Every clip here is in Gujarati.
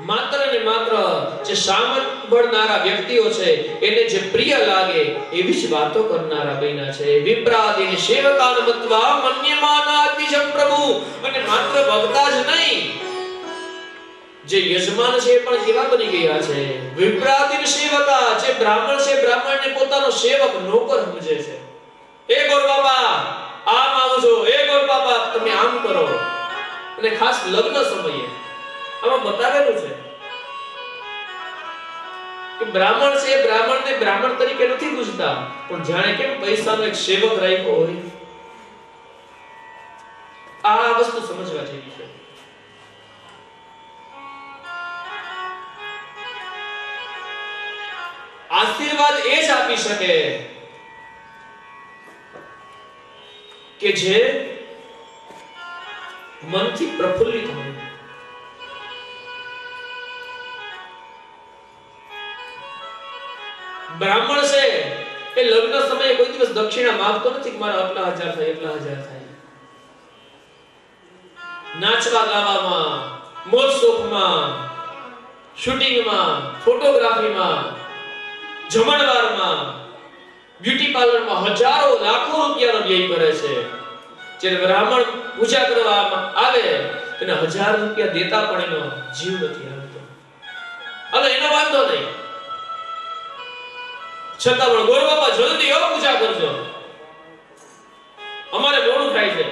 માત્ર ને માત્ર જે સાંભળનારા વ્યક્તિઓ છે એને જે પ્રિય લાગે એવી જ વાતો કરનારા બન્યા છે. વિપ્રાદિન સેવકાન મત્વા મન્યમાનાતિ જમ પ્રભુ. અને માત્ર ભક્તા જ નહીં, જે યજમાન છે પણ કેવા બની ગયા છે. વિપ્રાદિન સેવકા, જે બ્રાહ્મણ છે બ્રાહ્મણને પોતાનો સેવક નોકર સમજે છે. એ ગોર બાપા આમ આવજો, એ ગોર બાપા તમે આમ કરો. અને ખાસ લગ્ન સમયે આમાં બતાવેલું છે કે બ્રાહ્મણ છે બ્રાહ્મણને બ્રાહ્મણ તરીકે નથી પૂજતા, પણ જાણે કેમ પૈસાનો એક સેવક રાખ્યો હોય. આ વસ્તુ સમજવા જેવી છે. આશીર્વાદ એ જ આપી શકે કે જે મનથી પ્રફુલ્લિત હોય. બ્રાહ્મણ છે એ લગ્ન સમયે કોઈ દિવસ દક્ષિણા માંગતો નથી કે મારા આટલા હજાર થાય એટલા હજાર થાય. નાચવા ગાવામાં, મોજ શોખમાં, શૂટિંગમાં, ફોટોગ્રાફીમાં, જમણવારમાં, બ્યુટી પાર્લરમાં હજારો લાખો રૂપિયાનો વ્યય કરે છે. જ્યારે બ્રાહ્મણ પૂજા કરવામાં આવે એને 1000 રૂપિયા દેતા પણ એનો જીવ નથી આવતો. હવે એનો વાંધો નહીં, છતાં પણ ગોર બાપા જલ્દી આવો પૂજા કરજો, અમારે મોડું થાય છે.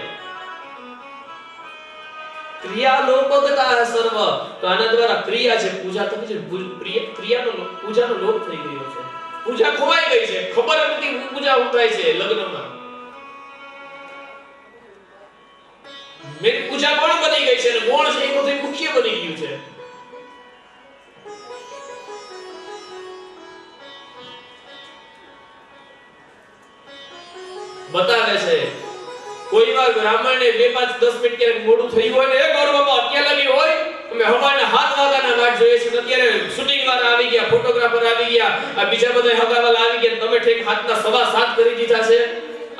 ક્રિયા લોપદતા સર્વ. તો આના દ્વારા ક્રિયા છે પૂજા તો છે ક્રિયાનો પૂજાનો લોપ થઈ ગયો છે. પૂજા ખોવાઈ ગઈ છે, ખબર નથી પૂજા હું થાય છે લગ્નમાં. મેં પૂજા કોણ બની ગઈ છે અને કોણ છે એ બધું મુખ્ય બની ગયું છે. બતાવે છે કોઈ વાર બ્રાહ્મણને 2-5-10 મિનિટ ક્યારેક મોડું થયું હોય ને એ ગોર બાપા અત્યારે લાગી હોય અમે હવાના 7 વાગ્યાના વાટ જોઈએ છે, અત્યારે શૂટિંગ વાળા આવી ગયા, ફોટોગ્રાફર આવી ગયા, આ બીજા બધા હગાવાલા આવી ગયા, તમે ઠેક 7:15 કરી દીધા છે.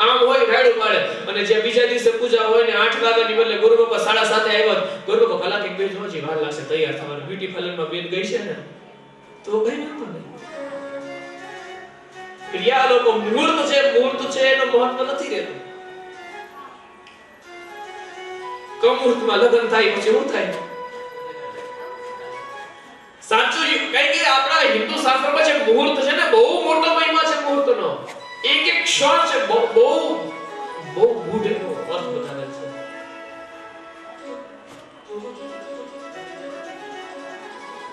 આમ હોય રાડું પાડે. અને જે બીજા દિવસે પૂજા હોય ને 8 વાગ્યાની બદલે ગોર બાપા 7:30 આવ્યો, ગોર બાપા કલાક એક બે જોજી વાર લાગશે તૈયાર થવાનું. બ્યુટી પાર્લરમાં બેન ગઈ છે ને તો કઈ નતો નહીં. ક્રિયા લોકો મૂર્ત છે એનો મહત્વ નથી રહેતું. કમૂર્તમાં લગ્ન થાય પછી શું થાય? સાચું કઈ કે આપણા હિન્દુ શાસ્ત્રમાં છે મુહૂર્ત છે ને બહુ મોટો મહિમા છે મુહૂર્તનો. એક એક ક્ષણ છે બહુ ગૂઢ એનો અર્થ બતાવે છે.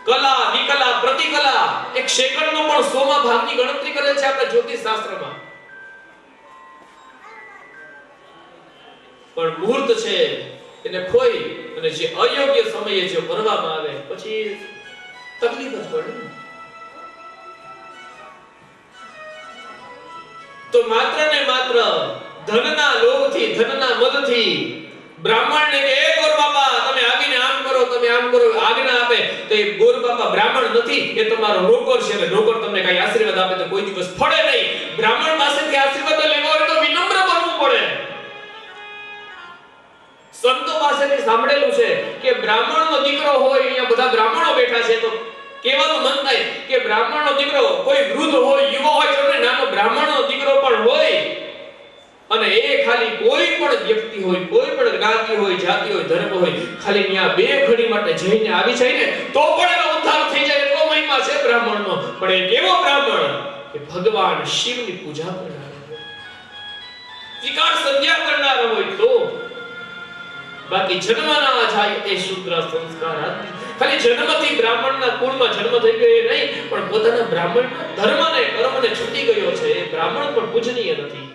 કલા વિકલા પ્રતિકલા એક સેકન્ડનો પણ 100મા ભાગની ગણતરી કરેલ છે આપણા જ્યોતિષ શાસ્ત્રમાં. પણ મુહૂર્ત છે એને ખોઈ અને જે અયોગ્ય સમયે જો કરવામાં આવે પછી તકલીફ જ પડે. તો માત્ર ને માત્ર ધનના લોભથી, ધનના મદથી બ્રાહ્મણને કે એ ગોર બાપા તમે આવીને આમ કરો, તમે આમ કરો આજ્ઞા આપે તો એ ગોર બાપા બ્રાહ્મણ નથી, એ તમારો નોકર છે. અને નોકર તમને કઈ આશીર્વાદ આપે તો કોઈ દિવસ ફળે નહીં. બ્રાહ્મણ પાસેથી આશીર્વાદ લેવા હોય તો વિનમ્ર બનવું પડે. સંતો પાસેથી સાંભળેલું છે કે બ્રાહ્મણનો દીકરો હોય, અહીંયા બધા બ્રાહ્મણો બેઠા છે તો કહેવાનું મન થાય કે બ્રાહ્મણનો દીકરો કોઈ વૃદ્ધ હોય, યુવા હોય, છોડને નાનો બ્રાહ્મણનો દીકરો પણ હોય અને એ ખાલી કોઈ પણ વ્યક્તિ હોય, કોઈ પણ જ્ઞાતિ હોય, જાતિ હોય, ધર્મ હોય, ખાલી ત્યાં 2 ઘડી માટે જઈને આવી જાય ને તો પણ એનો ઉદ્ધાર થઈ જાય. એટલો મહિમા છે બ્રાહ્મણનો. પણ એ કેવો બ્રાહ્મણ કે ભગવાન શિવની પૂજા કરનાર, ત્રિકાળ સંધ્યા કરનાર હોય તો. બાકી જન્મના જાય એ શુદ્ર સંસ્કાર ખાલી જન્મથી બ્રાહ્મણના કુળમાં જન્મ થઈ ગયો નહીં, પણ પોતાના બ્રાહ્મણના ધર્મને કર્મને છૂટી ગયો છે. એ બ્રાહ્મણ પણ પૂજનીય નથી.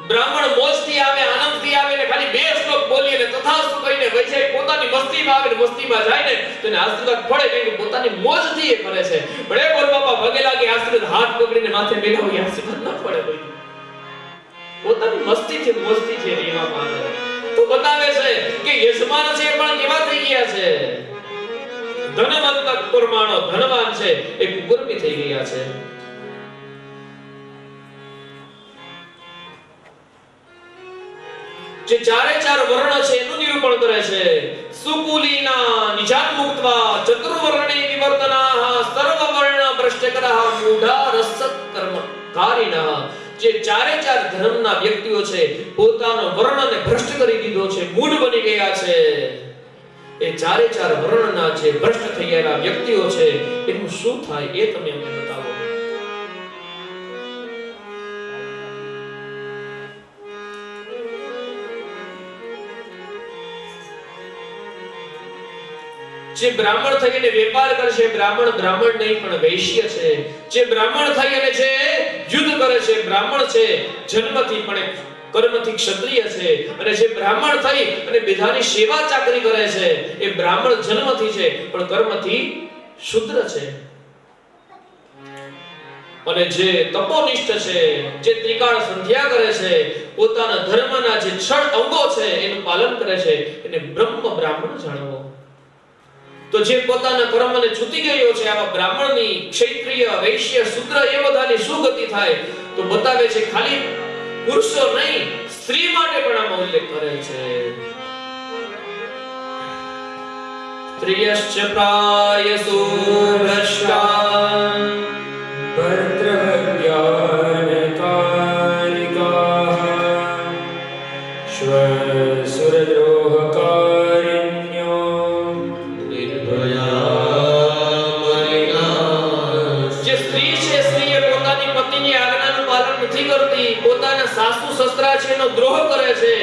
બ્રાહ્મણ મોજથી આવે, આનંદથી આવે ને ખાલી 2 શ્લોક બોલી અને તથાસ્તુ કહીને વૈસે પોતાની મસ્તીમાં આવે ને મસ્તીમાં જાય ને તો એને આશીર્વાદ પડે કે પોતાની મોજથી એ કરે છે. પણ એ ગોર બાપા પગે લાગે આશીર્વાદ હાથ પકડીને માથે બેઠા હોય આશીર્વાદ ન પડે કોઈ. પોતાની મસ્તીથી મોજથી છે રહેવામાં આવે. તો બતાવે છે કે યજમાન છે પણ કેવા થઈ ગયા છે? ધનવંત કુરમાણો ધનવાન છે એ કુકર્મી થઈ ગયા છે. જે ચારે ચાર વર્ણ છે એનું નિરૂપણ કરે છે. સુકુલીના નિજાત મુક્તવા ચતુર્વર્ણે વિવર્તનાઃ સર્વવર્ણ ભ્રષ્ટકરઃ મૂઢા રસત કર્મ કારિણઃ. જે ચારે ચાર ધર્મના વ્યક્તિઓ છે પોતાનો વર્ણને ભ્રષ્ટ કરી દીધો છે, મૂઢ બની ગયા છે. એ ચારે ચાર વર્ણના જે ભ્રષ્ટ થઈ ગયેલા વ્યક્તિઓ છે એનું શું થાય એ તમે અમને બતાવો. જે બ્રાહ્મણ થઈને વેપાર કરશે, બ્રાહ્મણ નહીં પણ વૈશ્ય છે. જે બ્રાહ્મણ થઈ અને જે યુદ્ધ કરે છે, બ્રાહ્મણ છે જન્મથી પણ કર્મથી ક્ષત્રિય છે. અને જે બ્રાહ્મણ થઈ અને બીજાની સેવા ચાકરી કરે છે એ બ્રાહ્મણ જન્મથી છે પણ કર્મથી શૂદ્ર છે. અને જે તપોનિષ્ઠ છે, જે ત્રિકાળ સંધ્યા કરે છે, પોતાના ધર્મના જે 6 અંગો છે એનું પાલન કરે છે એને બ્રહ્મ બ્રાહ્મણ જાણવો. તો જે પોતાના કર્મને છૂટી ગયો છે આવા બ્રાહ્મણની ક્ષત્રિય, વૈશ્ય, શૂદ્ર એ બધાની શું ગતિ થાય તો બતાવે છે. ખાલી પુરુષો નહીં, સ્ત્રી માટે પણ આમાં ઉલ્લેખ કરે છે. સ્ત્રિયશ્ચ પ્રાયસો ભ્રષ્ટા ભર્તૃહત્યાનકારિકાઃ શ્વસુરદ્રોહકારિણ્યો નિર્ભયા. જે સ્ત્રી છે, સ્ત્રીએ પોતાની પતિની આજ્ઞાનું પાલન નથી કરતી, પોતાના સાસુ સસરા છે એનો દ્રોહ કરે છે,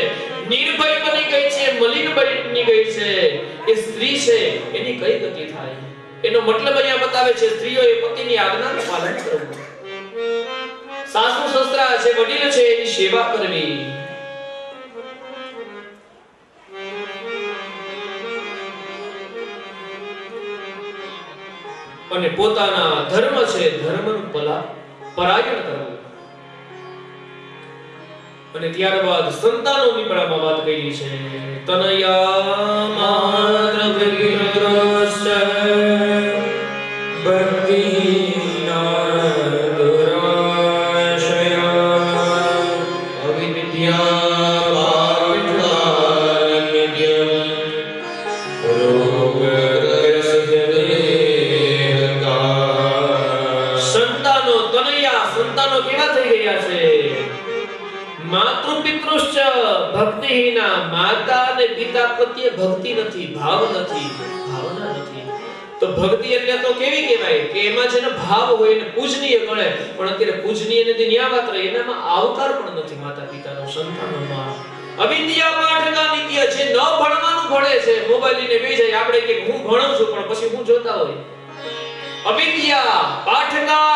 નિર્ભય બની ગઈ છે, મલિન બની ગઈ છે, એ સ્ત્રી છે એની કઈ ગતિ થાય એનો મતલબ અહીંયા બતાવે છે. સ્ત્રીઓએ પતિની આજ્ઞાનું પાલન કરવું, સાસુ સસરા છે, વડીલ છે એની સેવા કરવી. અને પોતાના ધર્મ છે ધર્મનું પરાયણ કરવું. અને ત્યારબાદ સંતાનોની પણ આમાં વાત કરી છે. તનયા માત્ર વિગ્રહસ્ય ભક્તિહીના દુરાશયા અવિદ્યા પાઠાન્યદ્યમ રોગગ્રસ્ત દેહકા. સંતાનો તનયા, સંતાનો કેવા થઈ ગયા છે? માતૃ પિતૃશ્ચ ભક્તિહીના, માતા અને પિતા પ્રત્યે ભક્તિ નથી, ભાવ નથી, ભાવના નથી. તો ભક્તિ એટલે તો કેવી કહેવાય કે એમાં જેનો ભાવ હોય એને પૂજનીય ગણે. પણ અત્યારે પૂજનીય નથી ન્યા વાત રહી, એનામાં આવકાર પણ નથી માતા પિતાનો સંતાનોમાં. અવિદ્યા પાઠકા નિત્ય, જે ન ભણવાનું ભણે છે, મોબાઈલ લઈને બેસી જાય. આપણે કે હું ભણું છું પણ પછી હું જોતા હોય. અવિદ્યા પાઠકા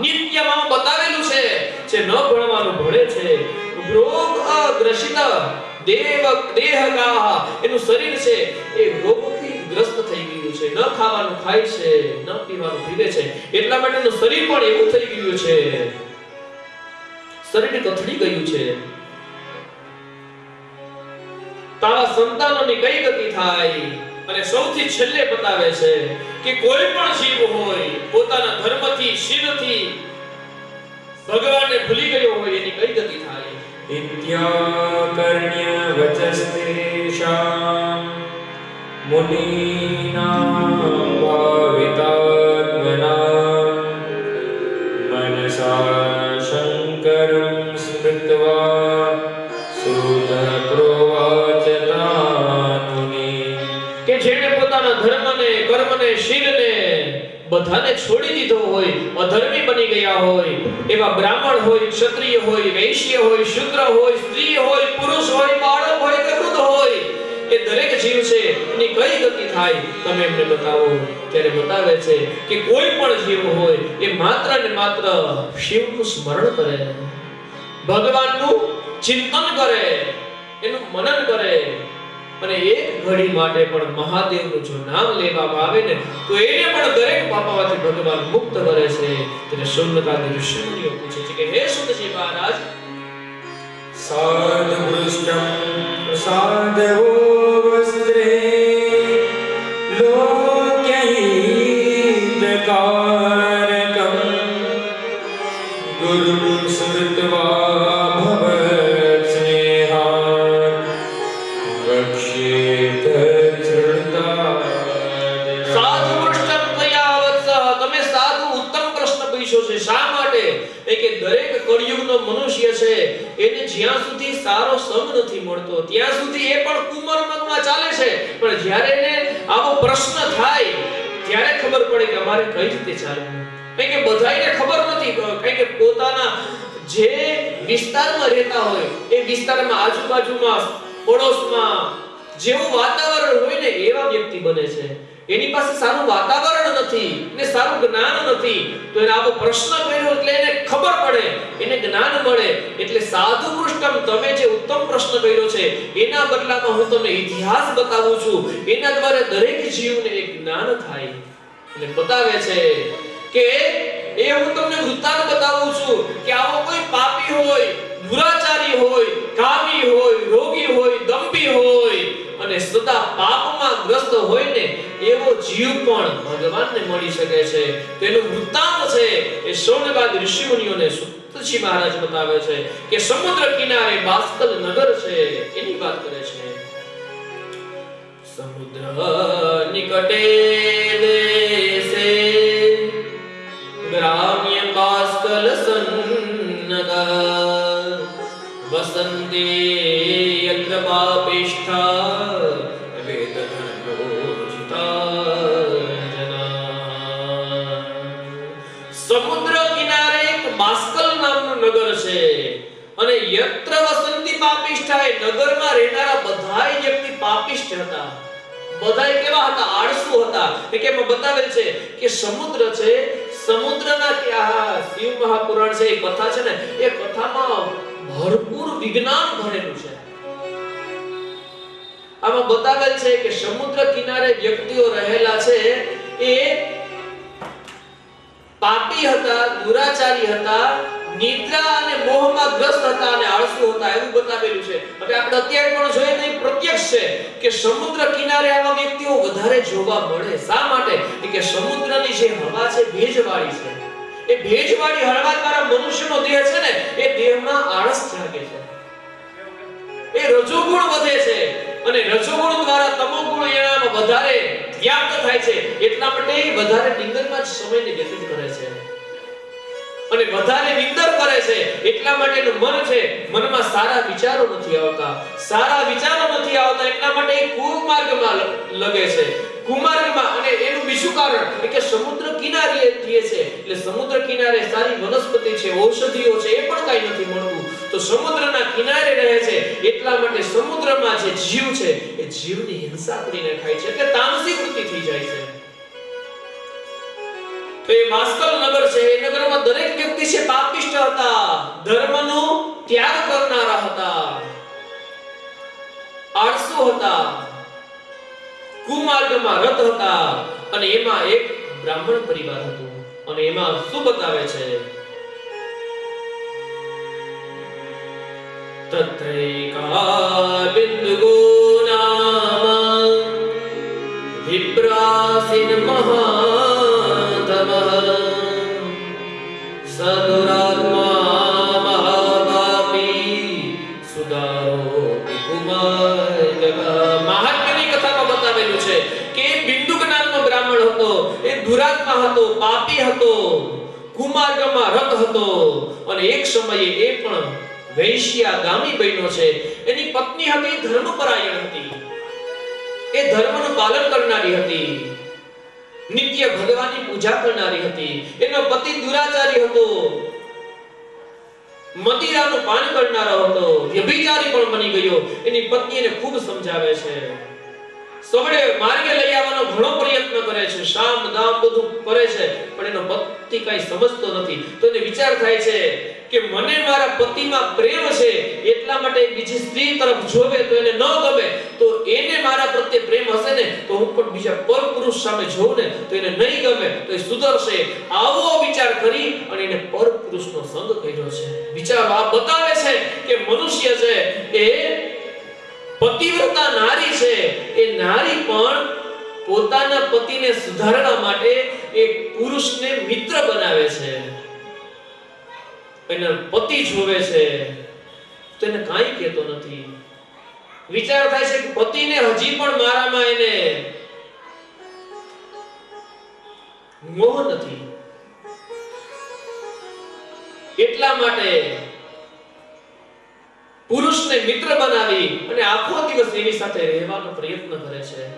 નિત્યમાં બતાવેલું છે જે ન ભણવાનું ભણે છે. રોગ અગ્રસિત દેહકા, એનું શરીર છે એ રોગથી ગ્રસ્ત થઈ ગયું છે. ન ખાવાનું ખાય છે, ન પીવાનું પીવે છે, એટલા માટે એનું શરીર પણ એવું થઈ ગયું છે, શરીર કથળી ગયું છે. તારા સંતાનોની કઈ ગતિ થાય? અને સૌથી છેલ્લે બતાવે છે કે કોઈ પણ જીવ હોય પોતાના ધર્મથી, શીલથી ભગવાનને ભૂલી ગયો હોય એની કઈ ગતિ થાય? ઇત્યાકર્ણ્ય વચસ્તેષાં મુનીનાં ભાવિતાત્મનાં મનસા શંકરં સ્મૃત્વા સૂત પ્રોવાચ તાનુનિ. કે જેણે પોતાના ધર્મને, કર્મને, શીલને બધાને છોડી દીધો હોય, અધર્મી બની ગયા હોય, એવા બ્રાહ્મણ હોય, ક્ષત્રિય હોય, વૈશ્ય હોય, શૂદ્ર હોય, સ્ત્રી હોય, પુરુષ હોય, બાળક હોય કે વૃદ્ધ હોય, એ દરેક જીવ છે એની કઈ ગતિ થાય તમે એમને બતાવો. ત્યારે બતાવે છે કે કોઈ પણ જીવ હોય એ માત્ર ને માત્ર શિવનું સ્મરણ કરે, ભગવાનનું ચિંતન કરે, એનું મનન કરે. અને એક ઘડી માટે પણ મહાદેવનું જો નામ લેવામાં આવે ને તો એને પણ દરેક પાપમાંથી ભગવાન મુક્ત કરે છે. તેને શૌનકાદી ઋષિમુનિઓ પૂછે છે કે હે સુતજી મહારાજ, સાધુષ્ટં સાધવો વસ્ત્રે લોક્યહિતકારકં ગુરું સ્મૃત્વા ભવત સ્નેહાન કળિયુગનો મનુષ્ય છે એને જ્યાં સુધી સારો સંગ નથી મળતો ત્યાં સુધી એ પણ કુમરમગમાં ચાલે છે, પણ જ્યારે એને આવો પ્રશ્ન થાય ત્યારે ખબર પડે કે અમારે કઈ રીતે ચાલવું. કારણ કે બધાયને ખબર નથી, કારણ કે પોતાના જે વિસ્તારમાં રહેતા હોય એ વિસ્તારમાં આજુબાજુમાં પડોશમાં જેવું વાતાવરણ હોય ને એવા વ્યક્તિ બને છે. એની પાસે સારું વાતાવરણ નથી ને સારું જ્ઞાન નથી, તો એને આવો પ્રશ્ન કર્યો એટલે એને ખબર પડે, એને જ્ઞાન મળે. એટલે સાધુ પૃષ્ઠમ, તમે જે ઉત્તમ પ્રશ્ન કર્યો છે એના બદલામાં હું તમને ઇતિહાસ બતાવું છું, એના દ્વારા દરેક જીવને એક જ્ઞાન થાય. એટલે બતાવે છે કે એ હું તમને વૃત્તાંત બતાવું છું કે આવો કોઈ પાપી હોય, દુરાચારી હોય, કામી હોય, રોગી હોય, દંભી હોય અને સદા પાપમાં ગ્રસ્ત હોય ને એવો જીવ પણ ભગવાનને મળી શકે છે. તેનું વૃત્તાંત છે એ શૌનકાદ ઋષિમુનિઓને સુતજી મહારાજ બતાવે છે કે સમુદ્ર કિનારે બાસ્કલ નગર છે એની વાત કરે છે. સમુદ્ર નિકટે દેશે ગ્રામ્ય બાસ્કલ સન્નગર વસંતે યત્ર પાપિષ્ઠા વેદધર્મોજિતા જના. સમુદ્ર કિનારે એક બાસ્કલ નામનું નગર છે અને યત્ર વસંતિ પાપિષ્ઠા, એ નગરમાં રહેનારા બધાય વ્યક્તિ પાપિષ્ઠ હતા. બધાય કેવા હતા? આળસુ હતા. એ કેમ બતાવેલ છે કે સમુદ્ર છે, સમુદ્રના કે આ શિવ મહાપુરાણ છે, એ કથા છે ને, એ કથામાં ભરપૂર વિજ્ઞાન ભરેલું છે. આમાં બતાવેલ છે કે સમુદ્ર કિનારે વ્યક્તિઓ રહેલા છે એ પાપી હતા, દુરાચારી હતા, નિદ્રા અને મોહમાં ગ્રસ્ત હતા અને આળસુ હતા, એવું બતાવેલું છે. હવે આપણે અત્યારે પણ જોઈએ નહીં, પ્રત્યક્ષ છે કે સમુદ્ર કિનારે આવા વ્યક્તિઓ વધારે જોવા મળે. શા માટે? કે સમુદ્રની જે હવા છે ભેજવાળી છે. એ ભેજવાળી હવા દ્વારા મનુષ્યનો દેહ છે ને એ દેહમાં આળસ જાગે છે, એ રજોગુણ વધે છે અને રજોગુણ દ્વારા તમોગુણ એનામાં વધારે વ્યાપ્ત થાય છે. એટલા માટે એ વધારે નિંદરમાં જ સમયને વ્યતીત કરે છે અને વધારે નિંદર કરે છે. એટલા માટે એનું મન છે, મનમાં સારા વિચારો નથી આવતા, સારા વિચારો નથી આવતા, એટલા માટે એ કુમાર્ગમાં લગે છે, કુમાર્ગમાં. અને એનું બીજું કારણ કે સમુદ્ર કિનારે રહે છે, એટલે સમુદ્ર કિનારે સારી વનસ્પતિ છે, ઔષધિઓ છે, એ પણ કાઈ નથી મળતું. તો સમુદ્રના કિનારે રહે છે એટલા માટે સમુદ્રમાં જે જીવ છે એ જીવની હિંસા કરીને ખાય છે, એટલે તામસી વૃત્તિ થઈ જાય છે. તો એ બાસ્કલ નગર છે, એ નગરમાં દરેક વ્યક્તિ છે પાપિષ્ઠ હતા, ધર્મનો ત્યાગ કરનારા હતા, આળસુ હતા, કુમાર્ગમાં રત હતા. અને એમાં એક બ્રાહ્મણ પરિવાર હતો અને એમાં શું બતાવે છે? તત્રૈકા બિંદુગો નામ વિપ્રાસિન મહાતમ સદુરાત્મા મહાપાપી સુદારો કુમાર. મહાત્મ્યની કથામાં બતાવેલું છે કે બિંદુક નામનો બ્રાહ્મણ હતો, એ દુરાત્મા હતો, પાપી હતો, કુમાર્ગમાં રત હતો અને એક સમયે એ પણ વૈશ્યાગામી બન્યો છે. એની પત્ની હતી ધર્મપરાયણ હતી, એ ધર્મનું પાલન કરનારી હતી, નિત્ય ભગવાનની પૂજા કરનારી હતી. એનો પતિ દુરાચારી હતો, મદિરાનું પાન કરનારો હતો, વ્યભિચારી પણ બની ગયો. એની પત્ની એને ખૂબ સમજાવે છે, સવડે માર્ગે લઈ આવવાનો ઘણો પ્રયત્ન કરે છે, શામ દામ બધું કરે છે, પણ એનો પતિ કઈ સમજતો નથી. તો એને વિચાર થાય છે કે મને મારા પતિમાં પ્રેમ છે એટલા માટે બીજી સ્ત્રી તરફ જોવે તો એને ન ગમે, તો એને મારા પ્રત્યે પ્રેમ હશે ને તો હું પણ બીજા પરપુરુષ સામે જોઉં ને તો એને નહીં ગમે, તો એ સુધરશે. આવો વિચાર કરી અને એને પરપુરુષનો સંગ કર્યો છે. વિચારો આ બતાવે છે કે મનુષ્ય છે એ પતિવ્રતા નારી છે, એ નારી પણ પોતાના પતિને સુધારવા માટે એક પુરુષને મિત્ર બનાવે છે. એનો પતિ જોવે છે તો એને કાંઈ કહેતો નથી. વિચાર થાય છે કે પતિને હજી પણ મારામાં એને મોહ નથી. એટલા માટે પુરુષને મિત્ર બનાવી અને આખો દિવસ એની સાથે રહેવાનો પ્રયત્ન કરે છે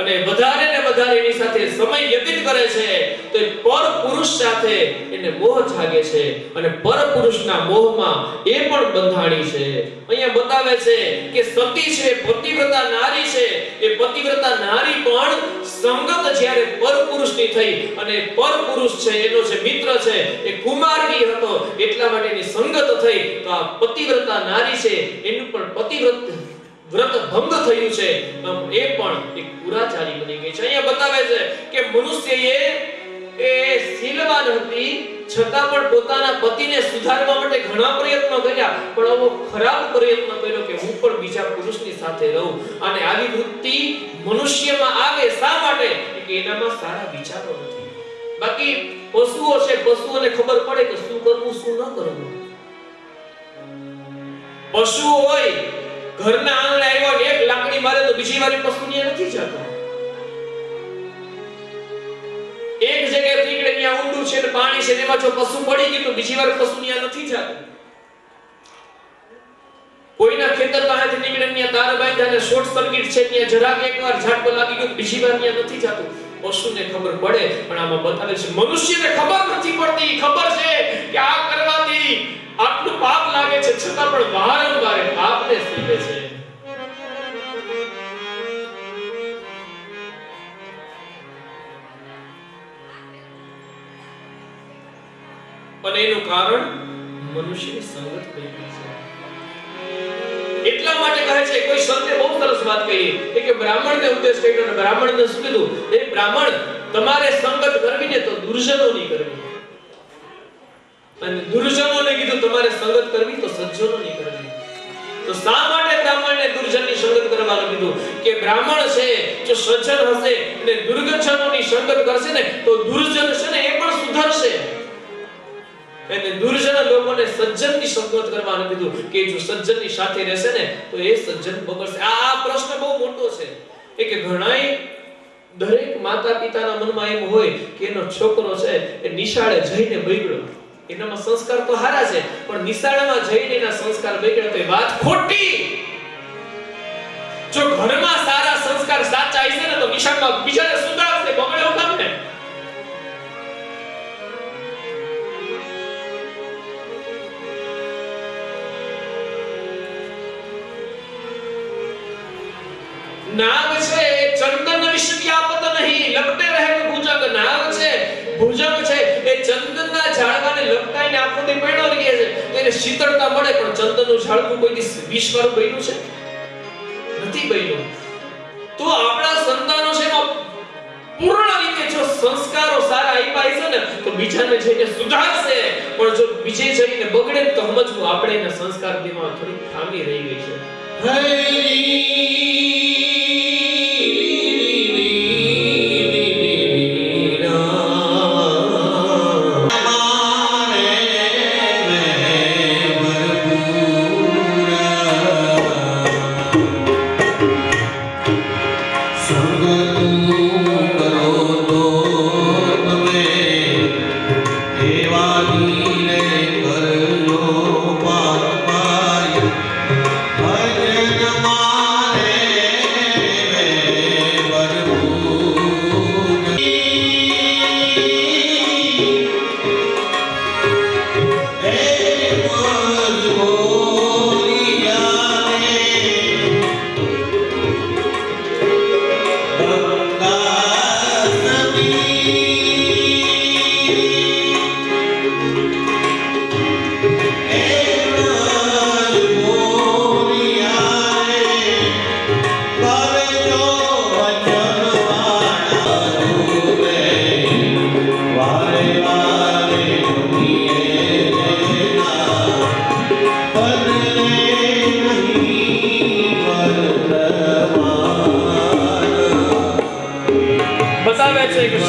અને વધારે ને વધારે એની સાથે સમય વ્યતીત કરે છે તો એ પર પુરુષ સાથે એને મોહ જાગે છે અને પર પુરુષના મોહમાં એ પણ બંધાણી છે. અહીંયા બતાવે છે કે સતી છે, પતિવ્રતા નારી છે, એ પતિવ્રતા નારી પણ સંગત જ્યારે પર પુરુષની થઈ અને પર પુરુષ છે એનો જે મિત્ર છે એ કુમારવી હતો એટલા માટે એની સંગત થઈ તો આ પતિવ્રતા નારી છે એનું પણ પતિવ્રત વ્રત ભંગ થયું છે, એ પણ એક પુરાચારી બની ગઈ છે. અહીંયા બતાવે છે કે મનુષ્યએ એ શીલવાન હતી છતાં પણ પોતાના પતિને સુધારવા માટે ઘણા પ્રયત્નો કર્યા પણ આવો ખરાબ પ્રયત્ન કર્યો કે હું પણ બીજા પુરુષની સાથે રહું અને આવી વૃત્તિ મનુષ્યમાં આવે શા માટે કે એનામાં સારા વિચારો નથી. બાકી પશુઓ છે, પશુઓને ખબર પડે કે શું કરવું શું ન કરવું. પશુઓ હોય ઘરના આંગણે આવ્યો ને એક લાકડી મારે તો બીજી વાર પશુને નથી જતો. એક જગ્યાએ નીકળે ત્યાં ઊંડું છે ને પાણી છે તેમાં જો પશુ પડી ગયું તો બીજી વાર પશુ ત્યાં નથી જતું. કોઈના ખેતર પાસેથી નીકળે ત્યાં તાર બાંધ્યા ને શોર્ટ સર્કિટ છે ત્યાં જરાક એકવાર ઝાટકો લાગી ગયો બીજી વાર ત્યાં નથી જતું. પશુને ખબર પડે પણ આમાં બતાવે છે મનુષ્યને ખબર નથી પડતી. ખબર છે કે આ કરવાથી આટલું પાપ લાગે છે છતાં પણ વારંવાર પાપને સીવે છે. અને એનું કારણ મનુષ્યની સંગત થઈ ગઈ છે. એટલા માટે કહે છે કોઈ સંતે બહુ સરસ વાત કહી કે બ્રાહ્મણને ઉપદેશ કર્યો અને બ્રાહ્મણને શું કીધું એ બ્રાહ્મણ તમારે સંગત કરવી ને તો દુર્જનોની કરવી અને દુર્જનોને કીધું તમારે સંગત કરવી તો સજ્જનોની કરવી. તો શા માટે બ્રાહ્મણને દુર્જનની સંગત કરવાનું કીધું કે બ્રાહ્મણ છે જો સજ્જન હશે અને દુર્જનોની સંગત કરશે ને તો દુર્જન છે ને એ પણ સુધરશે અને દુર્જન લોકોને સજ્જનની સંગત કરવાનું કીધું કે જો સજ્જનની સાથે રહેશે ને તો એ સજ્જન બગડશે. આ પ્રશ્ન બહુ મોટો છે કે ઘણાય દરેક માતા પિતાના મનમાં એમ હોય કે એનો છોકરો છે એ નિશાળે જઈને બગડ્યો, એનામાં સંસ્કાર તો સારા છે પણ નિશાળામાં જઈને એના સંસ્કાર બગડ્યા તો એ વાત ખોટી. જો ઘરમાં સારા સંસ્કાર સાચા હશે ને તો નિશાળમાં બીજાને સુધારશે, બગડ્યો કામ ને. નાગ છે ચંદન વિશ્વ્યાપત નહીં લપટે રહે ભુજંગ. નાગ છે ભુજંગ છે એ ચંદનના ઝાડવાને લપટાઈને આખો દી પડ્યો રહે છે તો એને શીતળતા મળે પણ ચંદનનું ઝાડવું કોઈ દી 20 વાર બન્યું છે નથી બન્યું. તો આપણા સંતાનો છે એમાં પૂર્ણ રીતે જો સંસ્કારો સારા આપ્યા છે ને તો બીજાને જઈને સુધારશે પણ જો બીજે જઈને બગડે તો સમજવું આપણે એના સંસ્કાર દેવામાં થોડી ખામી રહી ગઈ છે.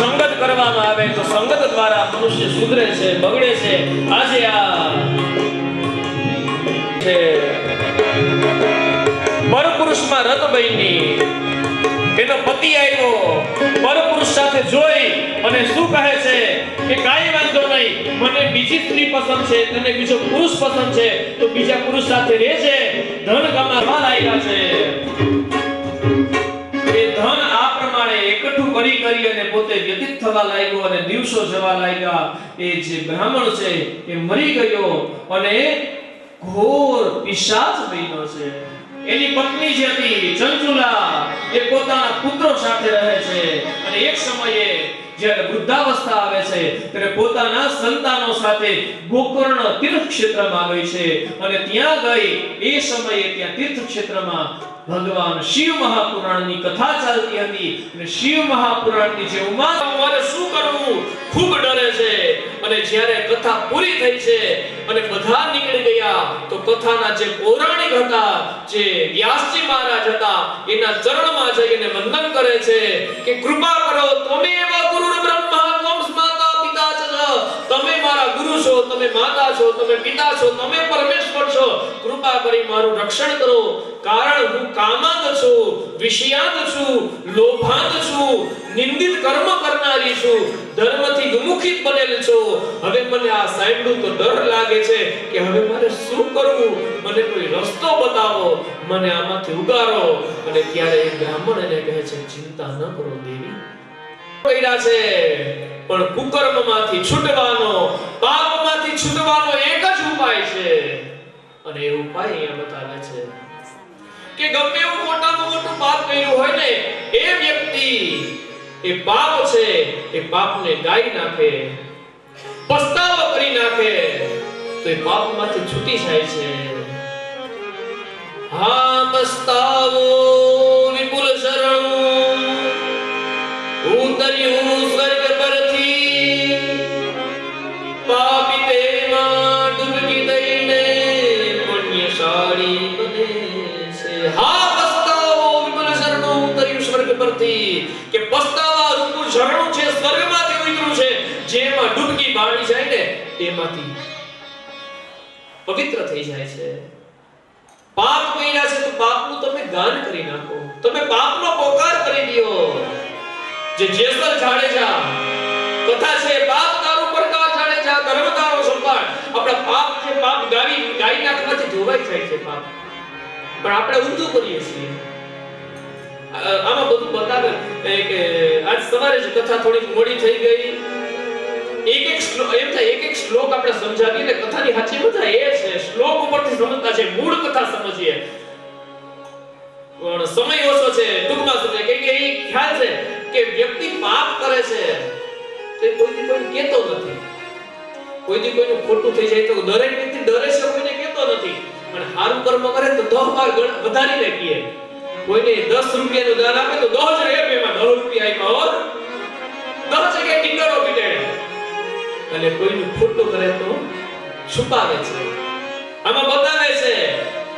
સંગત કરવામાં આવે તો સંગત દ્વારા મનુષ્ય સુધરે છે, બગડે છે. આજે આ છે પરપુરુષમાં રત બની એનો પતિ આવ્યો, પરપુરુષ પુરુષ સાથે જોઈ અને શું કહે છે કે કાંઈ વાંધો નહીં, મને બીજી સ્ત્રી પસંદ છે, તને બીજો પુરુષ પસંદ છે, તો બીજા પુરુષ સાથે રહેજે. ધન કમાવા લાગ્યા છે. એ ધન આ પ્રમાણે એકઠું કરી અને પોતે વ્યતીત થવા લાગ્યો અને દિવસો જવા લાગ્યા. એ જે બ્રાહ્મણ છે એ મરી ગયો અને ઘોર પિશાચ બન્યો છે. એની પત્ની જે હતી ચંચુલા એ પોતાના પુત્રો સાથે રહે છે અને એક સમયે જ્યારે વૃદ્ધાવસ્થા આવે છે ત્યારે પોતાના સંતાનો સાથે ગોકર્ણ તીર્થ ક્ષેત્રમાં ગઈ છે અને ત્યાં ગઈ. એ સમયે ત્યાં તીર્થ ક્ષેત્રમાં ભગવાન શિવ મહાપુરાણની કથા ચાલતી હતી અને શિવ મહાપુરાણની જે મારે શું કરવું ખૂબ ડરે છે. અને જ્યારે કથા પૂરી થઈ છે અને બધા નીકળી ગયા તો કથાના જે પૌરાણિક હતા, જે વ્યાસજી મહારાજ હતા, એના ચરણમાં જઈને વંદન કરે છે કે કૃપા કરો, તમે એવા ગુરુ બ્રહ્મા ત્વમ માતા પિતા છ. તમે મારા ગુરુ છો, તમે માતા છો, તમે પિતા છો, તમે પરમેશ્વર છો. કૃપા કરી મારું રક્ષણ કરો, કારણ હું કામાંત છું, વિષયાંત છું, લોભાંત છું, નિંદિત કર્મ કરનારી છું, ધર્મથી વિમુખિત બનેલ છું. હવે મને આ સાંભળ્યું તો ડર લાગે છે કે હવે મારે શું કરવું, મને કોઈ રસ્તો બતાવો, મને આમાંથી ઉગારો. અને ત્યારે એ બ્રાહ્મણ એને કહે છે ચિંતા ન કરો દેવી, પડ્યા છે પણ કુકર્મમાંથી છૂટવાનો, પાપમાંથી છૂટવાનો એક જ ઉપાય છે. અને એ ઉપાય અહીંયા બતાવે છે કે ગમે એવું મોટામાં મોટું પાપ કર્યું હોય ને એ વ્યક્તિ એ પાપ છે એ પાપને ગાઈ નાખે, પસ્તાવો કરી નાખે તો એ પાપમાંથી છૂટી જાય છે. હા પસ્તાવો વિપુલ શરણ ઉતર્યું સ્વર્ગ પરથી, પાપી તેમાં ડૂબકી દઈને પુણ્યશાળી બને છે. હા પસ્તાવો વિપુલ શરણ ઉતર્યું સ્વર્ગ પરથી, કે પસ્તાવા રૂપું ઝરણું છે સ્વર્ગમાંથી ઉતર્યું છે, જેમાં ડૂબકી બાળી જાય ને તેમાંથી પવિત્ર થઈ જાય છે. પાપ કર્યા છે તો પાપનું તમે ગાન કરી નાખો, તમે પાપનો પોકાર કરી દો. જે જેસલ જાડેજા કથા છે, પાપ તારું પ્રકાશ જાડેજા ધર્મ તારો સંભાળ. આપણા પાપ છે, પાપ ગાઈ નાખવાથી ધોવાઈ જાય છે પાપ, પણ આપણે ઊંધું કરીએ છીએ. આમાં બધું બતાવે કે આજ સવારે જ કથા થોડી મોડી થઈ ગઈ. એક શ્લોક આપણે સમજાવીએ ને કથાની સાચી મજા એ છે શ્લોક ઉપરથી સમજતા છે, મૂળ કથા સમજીએ. પણ સમય ઓછો છે, ટૂંકમાં સમજે કે એ ખ્યાલ છે કે વ્યક્તિ પાપ કરે છે તો કોઈથી કોઈ કહેતો નથી, કોઈથી કોઈનું ખોટું થઈ જાય તો દરેક વ્યક્તિ ડરે છે, કોઈને કહેતો નથી. પણ સારું કર્મ કરે તો 10 વાર વધારીને કહે. કોઈને 10 રૂપિયાનું દાન આપે તો 10 જ રે બેમાં 10 રૂપિયા આપ્યા હોત 10 જગ્યાએ ટીંગરો પીડે. અને કોઈનું ખોટું કરે તો છુપાવે છે. આમાં બતાવે છે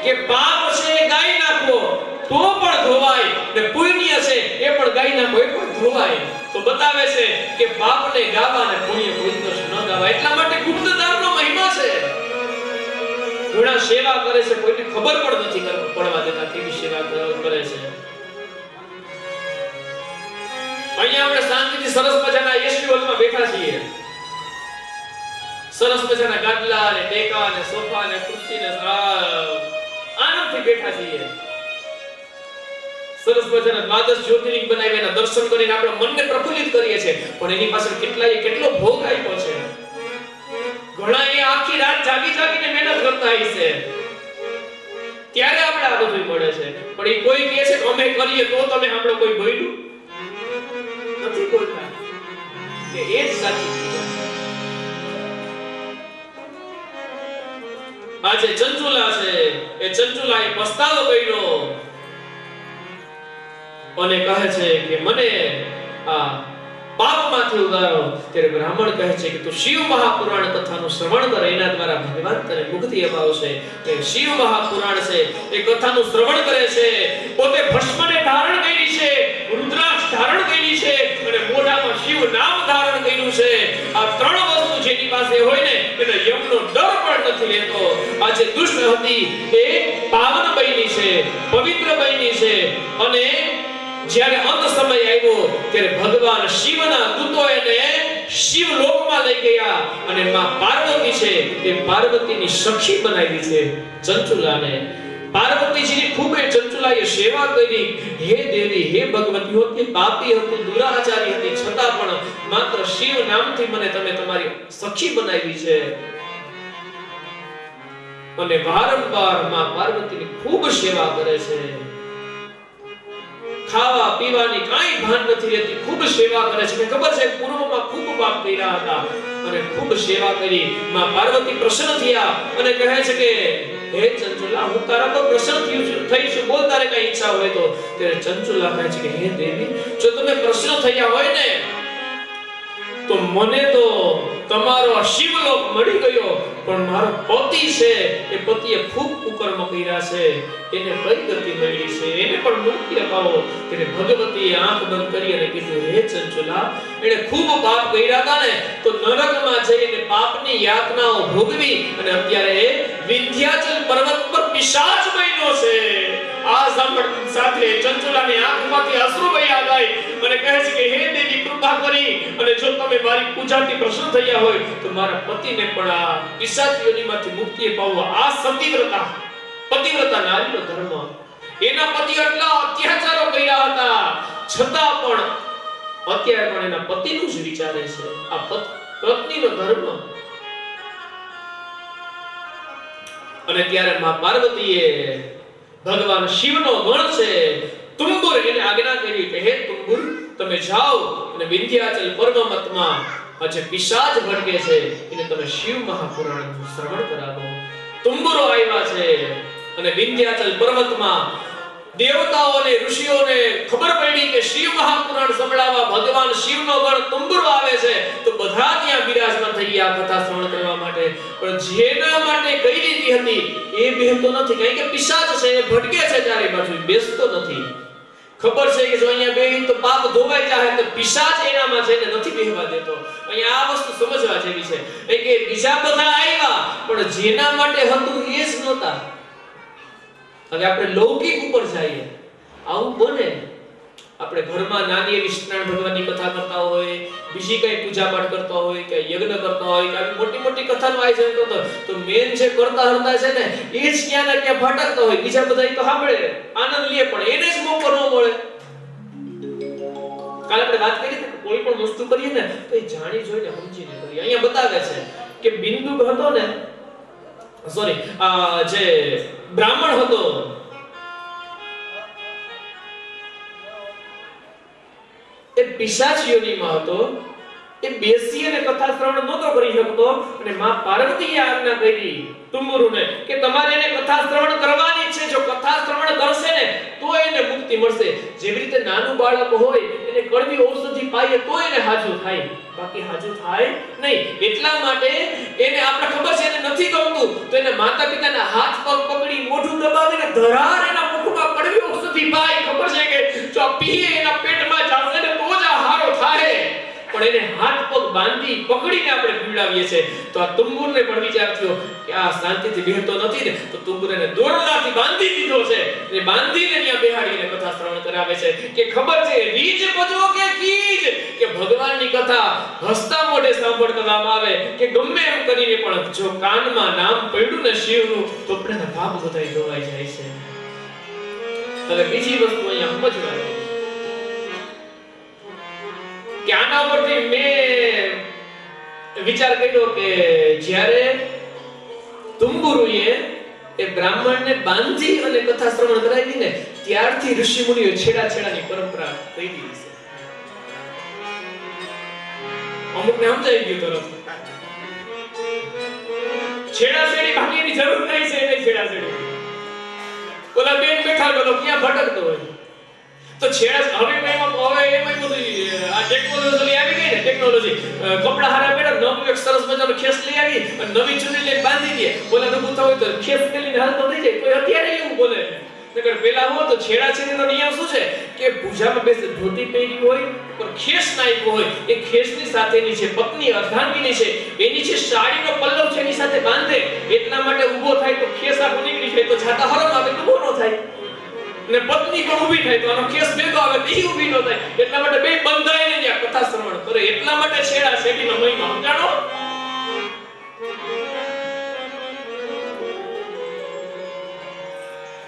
કે પાપ છે એ ગાઈ નાખો તો પણ ધોવાય, ને પુણ્ય છે એ પણ ગાઈ નાખો એ પણ ધોવાય. તો બતાવે છે કે પાપને ગાવા ને પુણ્ય કોઈ દિવસ ન ગાવા. એટલા માટે ગુપ્ત દાનનો મહિમા છે. ઘણા સેવા કરે છે, કોઈને ખબર પણ નથી પડવા દેતા કેવી સેવા કરે છે. અહીંયા આપણે શાંતિથી સરસ મજાના એસી હોલમાં બેઠા છીએ, સરસ મજાના ગાદલા ને ટેકા ને સોફા ને ખુરશી ને આનંદથી બેઠા છીએ. સરસ મજાના દ્વાદશ જ્યોતિર્લિંગ બનાવીને દર્શન કરીને આપણે મનને પ્રફુલ્લિત કરીએ છીએ, પણ એની પાછળ કેટલો ભોગ આપ્યો છે. ઘણા એ આખી રાત જાગીને મહેનત કરતા હોય છે, ત્યારે આપણે આ બધું મળે છે. પણ એ કોઈ કહે છે કે અમે કરીએ તો તમે આપણો કોઈ બોલ્યું નથી બોલતા કે એ જ સાચી છે. આજે ચંચુલા છે, એ ચંચુલાએ પસ્તાવો કર્યો અને કહે છે કે મને આ પાપમાંથી ઉગારો. ત્યારે બ્રાહ્મણ કહે છે કે તું શિવ મહાપુરાણ કથાનું શ્રવણ કર, એના દ્વારા ભગવાન તને મુક્તિ અપાવશે. એ શિવ મહાપુરાણ છે એ કથાનું શ્રવણ કરે છે, પોતે ભસ્મને ધારણ કરી છે, રુદ્રાક્ષ ધારણ કરી છે અને મોઢામાં શિવ નામ ધારણ કર્યું છે. આ ત્રણ વસ્તુ જેની પાસે હોય ને એને યમનો ડર પણ નથી લેતો. આજે દુષ્ટ હતી એ પાવન બની છે, પવિત્ર બની છે અને જ્યારે અંત સમય આવ્યો ત્યારે ભગવાન શિવના દૂતો એને શિવ લોકમાં લઈ ગયા અને માં પાર્વતી છે એ પાર્વતીની સખી બનાવી છે ચંચુલાને. પાર્વતીજીની ખૂબ ચંચુલાએ સેવા કરી. હે દેવી, હે ભગવતી, હો તે પાપી હતું, દુરાચારી હતી, છતાં પણ માત્ર શિવ નામથી મને તમે તમારી સખી બનાવી છે. અને વારંવાર માં પાર્વતીની ખૂબ સેવા કરે છે. ખાવા પીવાની કાઈ ભાન નથી રહેતી, ખૂબ સેવા કરે છે. ખબર છે પૂર્વમાં ખૂબ પાપ કર્યા હતા અને ખૂબ સેવા કરી. માં પાર્વતી પ્રસન્ન થયા અને કહે છે કે હે ચંચુલા, હું તારા પર પ્રસન્ન થઈ છું, બોલ તારે કઈ ઈચ્છા હોય તો. ત્યારે ચંચુલા કહે છે કે હે દેવી, જો તમે પ્રસન્ન થયા હોય ને તો મને તો તમારો શિવલોક મળી ગયો, પણ મારો પતિ છે એ પતિએ ખૂબ કુકર્મ કર્યા છે, એને કઈ ગતિ મળી છે, એને પણ મુક્તિ અપાવો. ત્યારે ભગવતીએ આંખ બંધ કરી અને કીધું હે ચંચુલા, એને ખૂબ પાપ કર્યા હતા ને તો નરકમાં જઈને પાપની યાતનાઓ ભોગવી અને અત્યારે વિંધ્યાચલ પર્વત પર પિશાચ બન્યો છે. આ સાંભળતા સાથે ચંચુલાની આંખમાંથી અશ્રુ વહ્યા ગયા અને કહે છે કે હે દેવી, કૃપા કરી અને જો તમે મારી પૂજાથી પ્રસન્ન થયા હોય તો મારા પતિને પણ આ પિશાચ યોનિમાંથી મુક્તિ અપાવો. આ પતિવ્રતા નારીનો ધર્મ. એના પતિ એટલા અત્યાચારો કર્યા હતા છતાં પણ અત્યારે પણ એના પતિનું જ વિચારે છે. આ પત્નીનો ધર્મ. અને ત્યારે માં પાર્વતીએ ભગવાન શિવનો ગણ છે તુંબુર એને આજ્ઞા કરી કે હે તુંબુર, તમે જાઓ અને વિંધ્યાચલ પર્વતમાં જે પિશાચ ભટકે છે એને તમે શિવ મહાપુરાણનું શ્રવણ કરાવો. તુંબુરો આવ્યા છે અને વિંધ્યાચલ પર્વતમાં દેવતાઓને ઋષિઓને ખબર પડી કે શિવ મહાપુરાણ સંભળાવવા ભગવાન શિવનો ગણ તુંબુરો આવે છે તો બધા ત્યાં બિરાજમાન થઈ ગયા કથા શ્રવણ કરવા માટે. પણ જેના માટે કઈ રીતિ હતી એ બેહતો નથી, કારણ કે પિશાચ છે એ ભટકે છે ચારે બાજુ, બેસતો નથી. ખબર છે કે જો અહીંયા બેહી તો પાપ ધોવાઈ જાય, તો પિશાચ એનામાં છે ને નથી બેહવા દેતો. અહીંયા આ વસ્તુ સમજવા જેવી છે કે બીજા બધા આવ્યા પણ જેના માટે હતું એ જ નહોતા. હવે આપણે લૌકિક ઉપર જઈએ, આવું બને. આપણે ઘરમાં નાની એવી સત્યનારાયણ ભગવાનની કથા કરતા હોય, બીજી કઈ પૂજા પાઠ કરતા હોય કે યજ્ઞ કરતા હોય કે આવી મોટી મોટી કથાનું આયોજન કરતા હોય તો મેન જે કરતા હરતા છે ને એ જ ક્યાં ને ક્યાં ભટકતા હોય. બીજા બધા તો સાંભળે, આનંદ લે, પણ એને જ મોકો ન મળે. કાલે આપણે વાત કરી કે કોઈ પણ વસ્તુ કરીએ ને તો એ જાણી જોઈને સમજીને કરીએ. અહીંયા બતાવે છે કે બિંદુ હતો ને, સોરી, જે બ્રાહ્મણ હતો એ પિશાચ યોનિમાં હતો. એ બેસી અને કથા શ્રવણ નહોતો કરી શકતો અને માં પાર્વતીએ આજ્ઞા કરી તુંબુરુને કે તમારે એને કથા શ્રવણ કરવાની છે. જો કથા શ્રવણ કરશે ને તો એને મુક્તિ મળશે. જેવી રીતે નાનું બાળક હોય એને કડવી ઔષધિ પાઈએ તો એને હાજુ થાય, બાકી હાજુ થાય નહીં. એટલા માટે એને આપણે ખબર છે એને નથી ગમતું તો એને માતા પિતાના હાથ પગ પકડી મોઢું દબાવીને ધરાર એના મુખમાં કડવી ઔષધિ પાય. ખબર છે કે જો પીએ એના પેટમાં જાશે ને તો જ હારો થાય. પણ એને હાથ પગ બાંધી પકડીને આપણે પીવડાવીએ છે. તો આ તુંબુરને પણ વિચાર થયો કે આ શાંતિથી બેહતો નથી ને તો તુંબુરને દોરડાથી બાંધી દીધો છે. એ બાંધીને ત્યાં બેહાડીને કથા શ્રવણ કરાવે છે કે ખબર છે રીજ બજવો કે કીજ, કે ભગવાનની કથા હસતા મોઢે સાંભળવામાં આવે કે ગમે એમ કરીને પણ જો કાનમાં નામ પડ્યું ને શિવનું તો આપણે પાપ બધાય ધોવાઈ જાય છે. હવે બીજી વસ્તુ અહીંયા સમજવાની કે આના પરથી મેં વિચાર કર્યો કે જ્યારે તુંબુરુએ એ બ્રાહ્મણને બાંધી અને કથા શ્રવણ કરાવી ને ત્યારથી ઋષિ મુનિઓ છેડાછેડાની પરંપરા થઈ ગઈ છે. અમુકને સમજાઈ ગયું તરત છેડાછેડી ભાગીની જરૂર નહીં છે. એને છેડાછેડી ઓલા બેન બેઠા ગયો ક્યાં ભટકતો હોય તો છેડા હવે એમાં બધું આ ટેકનોલોજી આવી ગઈ ને, ટેકનોલોજી કપડા હારા પહેરા નવું એક સરસ મજાનો ખેસ લઈ આવી અને નવી ચૂડી લઈને બાંધી દે. બોલે નવું થવું તો ખેસ લઈને હાલતો થઈ જાય. કોઈ અત્યારે એવું બોલે નકર પેલા હો તો છેડાછેડીનો નિયમ શું છે કે પૂજામાં બેસે ધોતી પહેરી હોય પર ખેસ નાખ્યો હોય, એ ખેસની સાથેની છે પત્ની અર્ધાંગીની છે એની જે સાડીનો પલ્લવ છે એની સાથે બાંધે. એટલા માટે ઊભો થાય તો ખેસ આખો નીકળી જાય તો જાતા હરમ આવે તો ઊભો ન થાય. અને પત્ની પણ ઊભી થાય તો આનો કેસ ભેગો આવે તો ઈ ઊભી ન થાય. એટલા માટે બે બંધાઈને ત્યાં કથા શ્રવણ કરે. એટલા માટે છેડા છેડીનો મહિમા સમજાણો.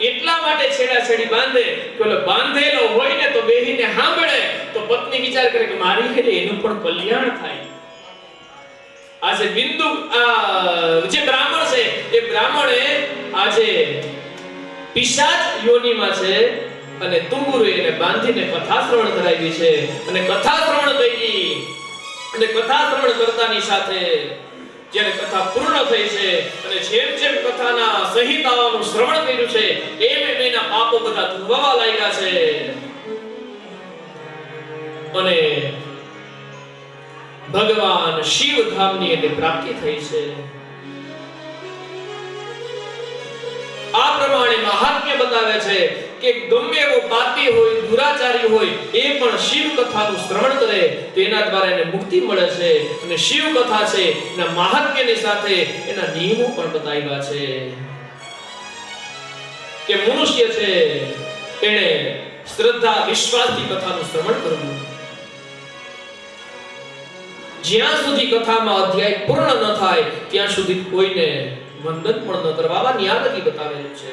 એટલા માટે છેડા છેડી બાંધે કે ઓલો બાંધેલો હોય ને તો બેહીને સાંભળે તો પત્ની વિચાર કરે કે મારી ઘરે એનું પણ કલ્યાણ થાય. આજે બિંદુ જે બ્રાહ્મણ છે એ બ્રાહ્મણે આજે પિશાચ યોનિમાં છે અને તુંબુરુ એને બાંધીને કથા શ્રવણ કરાવી છે. અને કથા શ્રવણ થઈ અને કથા શ્રવણ કરતાની સાથે જ્યારે કથા પૂર્ણ થઈ છે અને જેમ જેમ કથાના સંહિતાઓનું શ્રવણ કર્યું છે એમ એના પાપો બધા ધોવા લાગ્યા છે અને ભગવાન શિવ ધામની એને પ્રાપ્તિ થઈ છે. આ પ્રમાણે મહાત્મ્ય બતાવે છે કે ગમે એવો પાપી હોય દુરાચારી હોય એ પણ શિવ કથાનું શ્રવણ કરે તેના દ્વારા એને મુક્તિ મળે છે. અને શિવ કથા છે એના મહાત્મ્યની સાથે એના નિયમો પણ બતાવ્યા છે કે મનુષ્ય છે એને શ્રદ્ધા વિશ્વાસથી કથાનું શ્રવણ કરવું. જ્યાં સુધી કથામાં અધ્યાય પૂર્ણ ન થાય ત્યાં સુધી કોઈને વંદન પણ ન કરવા. આવા ન્યાયથી બતાવેલું છે.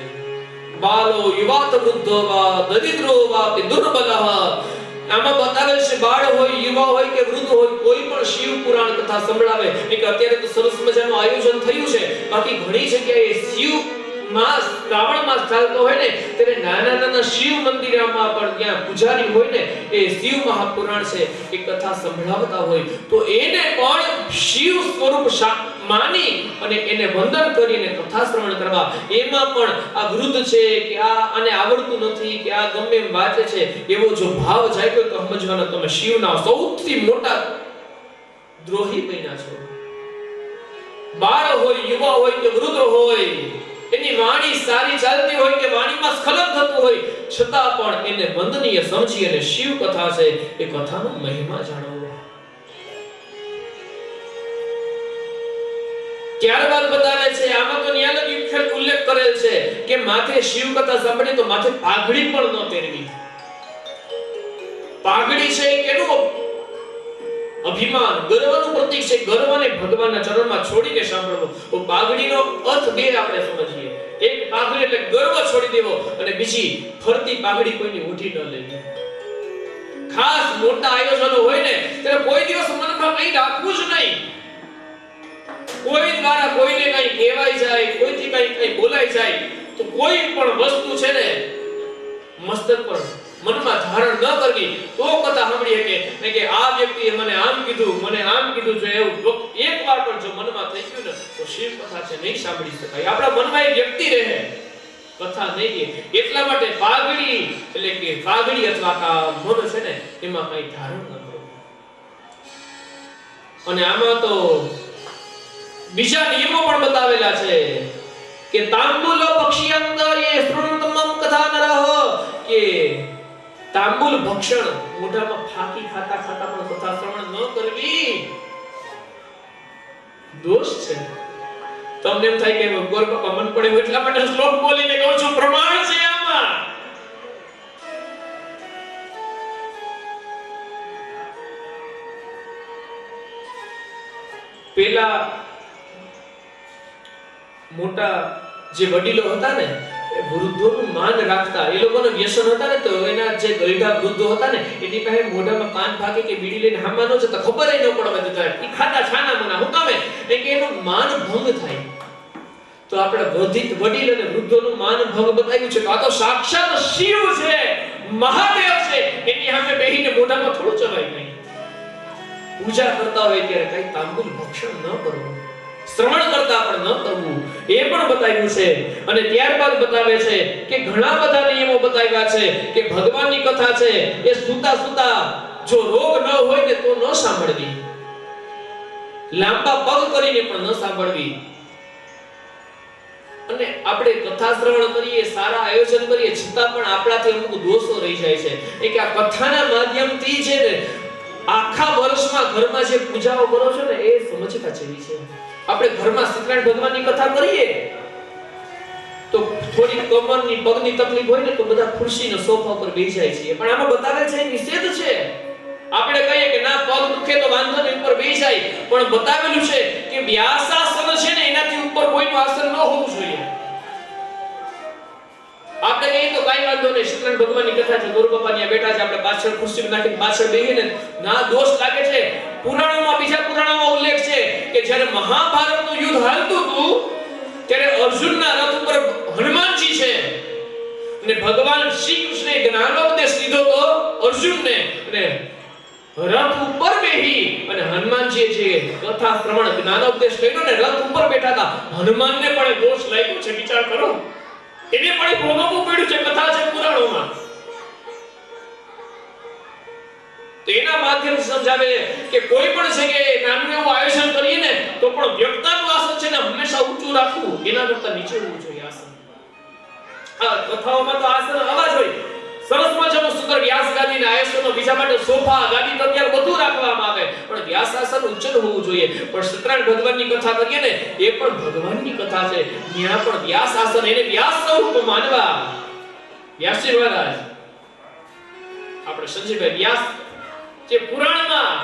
બાલો યુવાત વૃદ્ધો વા દરિદ્રો વા દુર્બલઃ. આમાં બતાવેલ છે બાળ હોય યુવા હોય કે વૃદ્ધ હોય કોઈ પણ શિવ પુરાણ કથા સંભળાવે. કે અત્યારે તો સરસ મજાનું આયોજન થયું છે. બાકી ઘણી જગ્યાએ શિવ માસ શ્રાવણ માસ ચાલતો હોય ને ત્યારે નાના નાના શિવ મંદિરમાં પણ ત્યાં પૂજારી હોય ને એ શિવ મહાપુરાણ છે એ કથા સંભળાવતા હોય તો એને પણ શિવ સ્વરૂપ માની અને એને વંદન કરીને કથા શ્રવણ કરવા. એમાં પણ આ વૃદ્ધ છે કે આને આવડતું નથી કે આ ગમે એમ વાંચે છે એવો જો ભાવ જાગ્યો તો સમજવાનો તમે શિવના સૌથી મોટા દ્રોહી બન્યા છો. બાળ હોય યુવા હોય કે વૃદ્ધ હોય એની વાણી સારી ચાલતી હોય કે વાણીમાં સ્ખલન થતું હોય છતાં પણ એને વંદનીય સમજી અને શિવ કથા છે એ કથાનો મહિમા જાણવો. ત્યારબાદ બતાવે છે આમાં તો ન્યાય ઉલ્લેખ કરેલ છે કે માથે શિવ કથા સાંભળી તો માથે પાઘડી પણ ન પહેરવી. પાઘડી છે કેનું અભિમાન ગર્વનું પ્રતીક છે. ગર્વને ભગવાનના ચરણમાં છોડીને સાંભળવો. તો પાઘડીનો અર્થ બે આપણે સમજીએ. એક પાઘડી એટલે ગર્વ છોડી દેવો અને બીજી ફરતી પાઘડી કોઈની ઉઠી ન લેવી. ખાસ મોટા આયોજનો હોય ને ત્યારે કોઈ દિવસ મનમાં કંઈ રાખવું જ નહીં. કોઈ દ્વારા કોઈને કંઈ કહેવાય જાય કોઈથી કંઈ બોલાય જાય તો કોઈ પણ વસ્તુ છે ને મસ્તક પર મનમાં ધારણ ન કરવી. તો કથા સાંભળી કે આ વ્યક્તિએ મને આમ કીધું જો એવું એકવાર પણ જો મનમાં થઈ ગયું ને તો શિવ કથા છે નહીં સાંભળી શકાય. આપણા મનમાં એક વ્યક્તિ રહે કથા નહીં. એટલા માટે પાઘડી એટલે કે પાઘડી અથવા કા મન છે ને એમાં કંઈ ધારણ ન કરવું. અને આમાં તો બીજા નિયમો પણ બતાવેલા છે કે તાંબૂલ પક્ષિયંત યે શૃણુતમમ કથા નરહ કે તાંબૂલ ભક્ષણ મોઢામાં ફાકી ખાતા ખાતા પણ કથા શ્રવણ ન કરવી દોષ છે. તમને એમ થાય કે ગોર બાપા મન પડે એટલા માટે શ્લોક બોલીને કહું છું પ્રમાણ છે આમાં. પેલા મોટા જે વડીલો હતા ને એ વૃદ્ધોનું માન રાખતા. એ લોકોનો વ્યસન હતા ને તો એના જે ગઈઢા વૃદ્ધો હતા ને એની પાસે મોઢામાં પાન ફાકે કે બીડી લઈને હામા ન જતા ખબર ન પડવા દેતા. ઈ ખાતા છાના મના હું કામે કે એનું માન ભંગ થાય. તો આપણે વડીલ અને વૃદ્ધોનું માન ભંગ બતાવ્યું છે. તો આ તો સાક્ષાત શિવ છે મહાદેવ છે એની સામે બેહીને મોઢામાં થોડું ચવાય નહીં. પૂજા કરતા હોય ત્યારે કઈ તાંબૂલ ભક્ષણ ન કરવું. શ્રવણ કરતા પણ ન કરવું એ પણ બતાવ્યું છે. અને ત્યારબાદ બતાવે છે કે ઘણા બધા નિયમો બતાવ્યા છે કે ભગવાનની કથા છે એ સુતા સુતા જો રોગ ન હોય ને તો ન સાંભળવી. લાંબા પગ કરીને પણ ન સાંભળવી. અને આપણે કથા શ્રવણ કરીએ સારા આયોજન કરીએ છતાં પણ આપણાથી અમુક દોષો રહી જાય છે. એ કે આ કથાના માધ્યમથી છે ને આખા વર્ષમાં ઘરમાં જે પૂજાઓ કરો છો ને એ સમજતા જેવી છે. આપણે ઘરમાં સત્યનારાયણ ભગવાનની કથા કરીએ તો થોડી કમરની પગની તકલીફ હોય ને તો બધા ખુરશીનો સોફા પર બેસી જાય છે, પણ આમાં બતાવે છે નિષેધ છે. આપણે કહીએ કે ના પગ દુખે તો વાંધો નહીં ઉપર બેસી જાય, પણ બતાવેલું છે કે વ્યાસાસન છે ને એનાથી ઉપર કોઈનું આસન ન હોવું જોઈએ. આપણે કહીએ તો કાઈ વાંધો નહીં, સત્યનારાયણ ભગવાનની કથા છે, ગોરુ બાપા ત્યાં બેઠા છે, આપણે પાછળ ખુરશી નાખીને પાછળ બેહીને ના દોષ લાગે છે. પુરાણોમાં, બીજા પુરાણોમાં ઉલ્લેખ છે કે જ્યારે મહાભારતનું યુદ્ધ હાલતું હતું ત્યારે અર્જુનના રથ ઉપર હનુમાનજી છે અને ભગવાન શ્રી કૃષ્ણે જ્ઞાનોપદેશ દીધો તો અર્જુનને, અને રથ ઉપર બેહી અને હનુમાનજીએ જે કથા શ્રવણ જ્ઞાનોપદેશ કર્યો ને રથ ઉપર બેઠા હતા, હનુમાનને પણ દોષ લાગ્યો છે. વિચાર કરો, એને પણ ભોગવવું પડ્યું છે. કથા છે પુરાણોમાં. તો એના માધ્યમથી સમજાવે કે કોઈ પણ જગ્યાએ નાનું એવું આયોજન કરીએ ને તો પણ વ્યક્તિનું આસન છે ને હંમેશા ઊંચું રાખવું, એના કરતા નીચે હોવું જોઈએ આસન. આ કથાઓમાં તો આસન આવા જ હોય. સરસ મજાનું સુંદર વ્યાસ ગાદીના આસનો, બીજા માટે સોફા, ગાદી, તકિયા બધું રાખવામાં આવે, પણ વ્યાસ આસન ઉચ્ચ હોવું જોઈએ. પણ સત્યનારાયણ ભગવાનની કથા કરીએ ને એ પણ ભગવાનની કથા છે, ત્યાં પણ વ્યાસ આસન, એને વ્યાસ સ્વરૂપ માનવા. વ્યાસજી મહારાજ, આપણે સંજયભાઈ વ્યાસ જે પુરાણમાં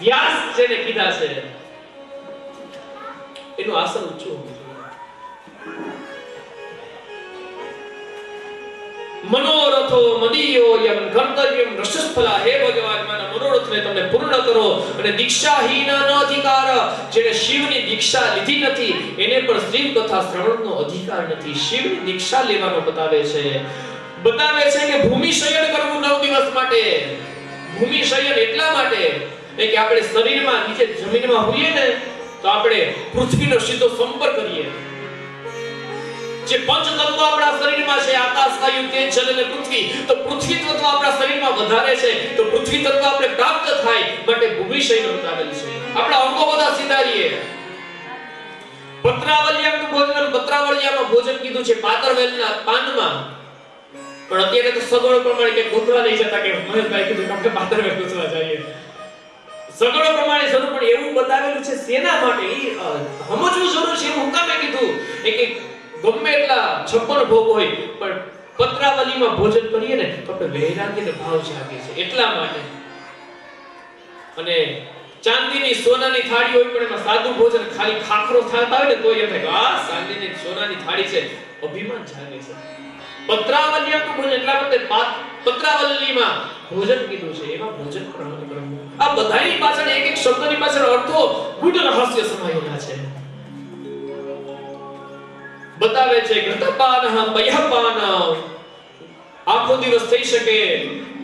વ્યાસ જેને કીધા છે એનું આસન ઊંચું હોવું જોઈએ. મનોરથો મદીયો યમ કર્તવ્યમ રસસ્ફલા. હે ભગવાન, મારા મનોરથને તમે પૂર્ણ કરો. અને દીક્ષાહીનનો અધિકાર, જેને શિવની દીક્ષા લીધી નથી એને પણ શ્રીમ કથા શ્રવણનો અધિકાર નથી. શિવની દીક્ષા લેવાનો બતાવે છે કે ભૂમિ શયન કરવું 9 દિવસ માટે. ભૂમિ શયન એટલા માટે કે આપણે શરીરમાં નીચે જમીનમાં હોઈએ ને તો આપણે પૃથ્વીનો સીધો સંપર્ક કરીએ. જે પંચ તત્વો આપણા શરીરમાં છે, આકાશ, વાયુ, તેજ, જલ અને પૃથ્વી, તો પૃથ્વી તત્વ આપણા શરીરમાં વધારે છે, તો પૃથ્વી તત્વ આપણે પ્રાપ્ત થાય માટે ભૂમિ શયન બતાવેલું છે. આપણા અંગો બધા સીધારીએ. પત્રાવલ્યાનું ભોજન, પત્રાવલ્યામાં ભોજન કીધું છે પાતળવેલના પાનમાં. પણ અત્યારે તો સગવડ પ્રમાણે કે ગોતવા નહીં જતા, કે મહેશભાઈ કીધું કે આપણે પાતળવેલ ગોતવા જઈએ. સગવડ પ્રમાણે જરૂર, પણ એવું બતાવેલું છે શેના માટે એ સમજવું જરૂર છે. એવું કામે કીધું કે ગમે એટલા 56 ભોગ હોય પણ પત્રાવલીમાં ભોજન કરીએ ને તો આપણે વૈરાગ્યનો ભાવ જાગે છે, એટલા માટે. અને ચાંદીની સોનાની થાળી હોય પણ એમાં સાદું ભોજન ખાલી ખાખરો ખાતા હોય ને તો એમ થાય આ ચાંદીની સોનાની થાળી છે, અભિમાન જાગે છે. પત્રાવલીનું ભોજન એટલા માટે પત્રાવલીમાં ભોજન કીધું છે, એમાં ભોજન ગ્રહણ કરવું. આ બધાની પાછળ એક એક શબ્દની પાછળ અર્થો, ગૂઢ રહસ્ય સમાયેલા છે. બતાવે છે ઘટપાન પયપાન, આખો દિવસ થઈ શકે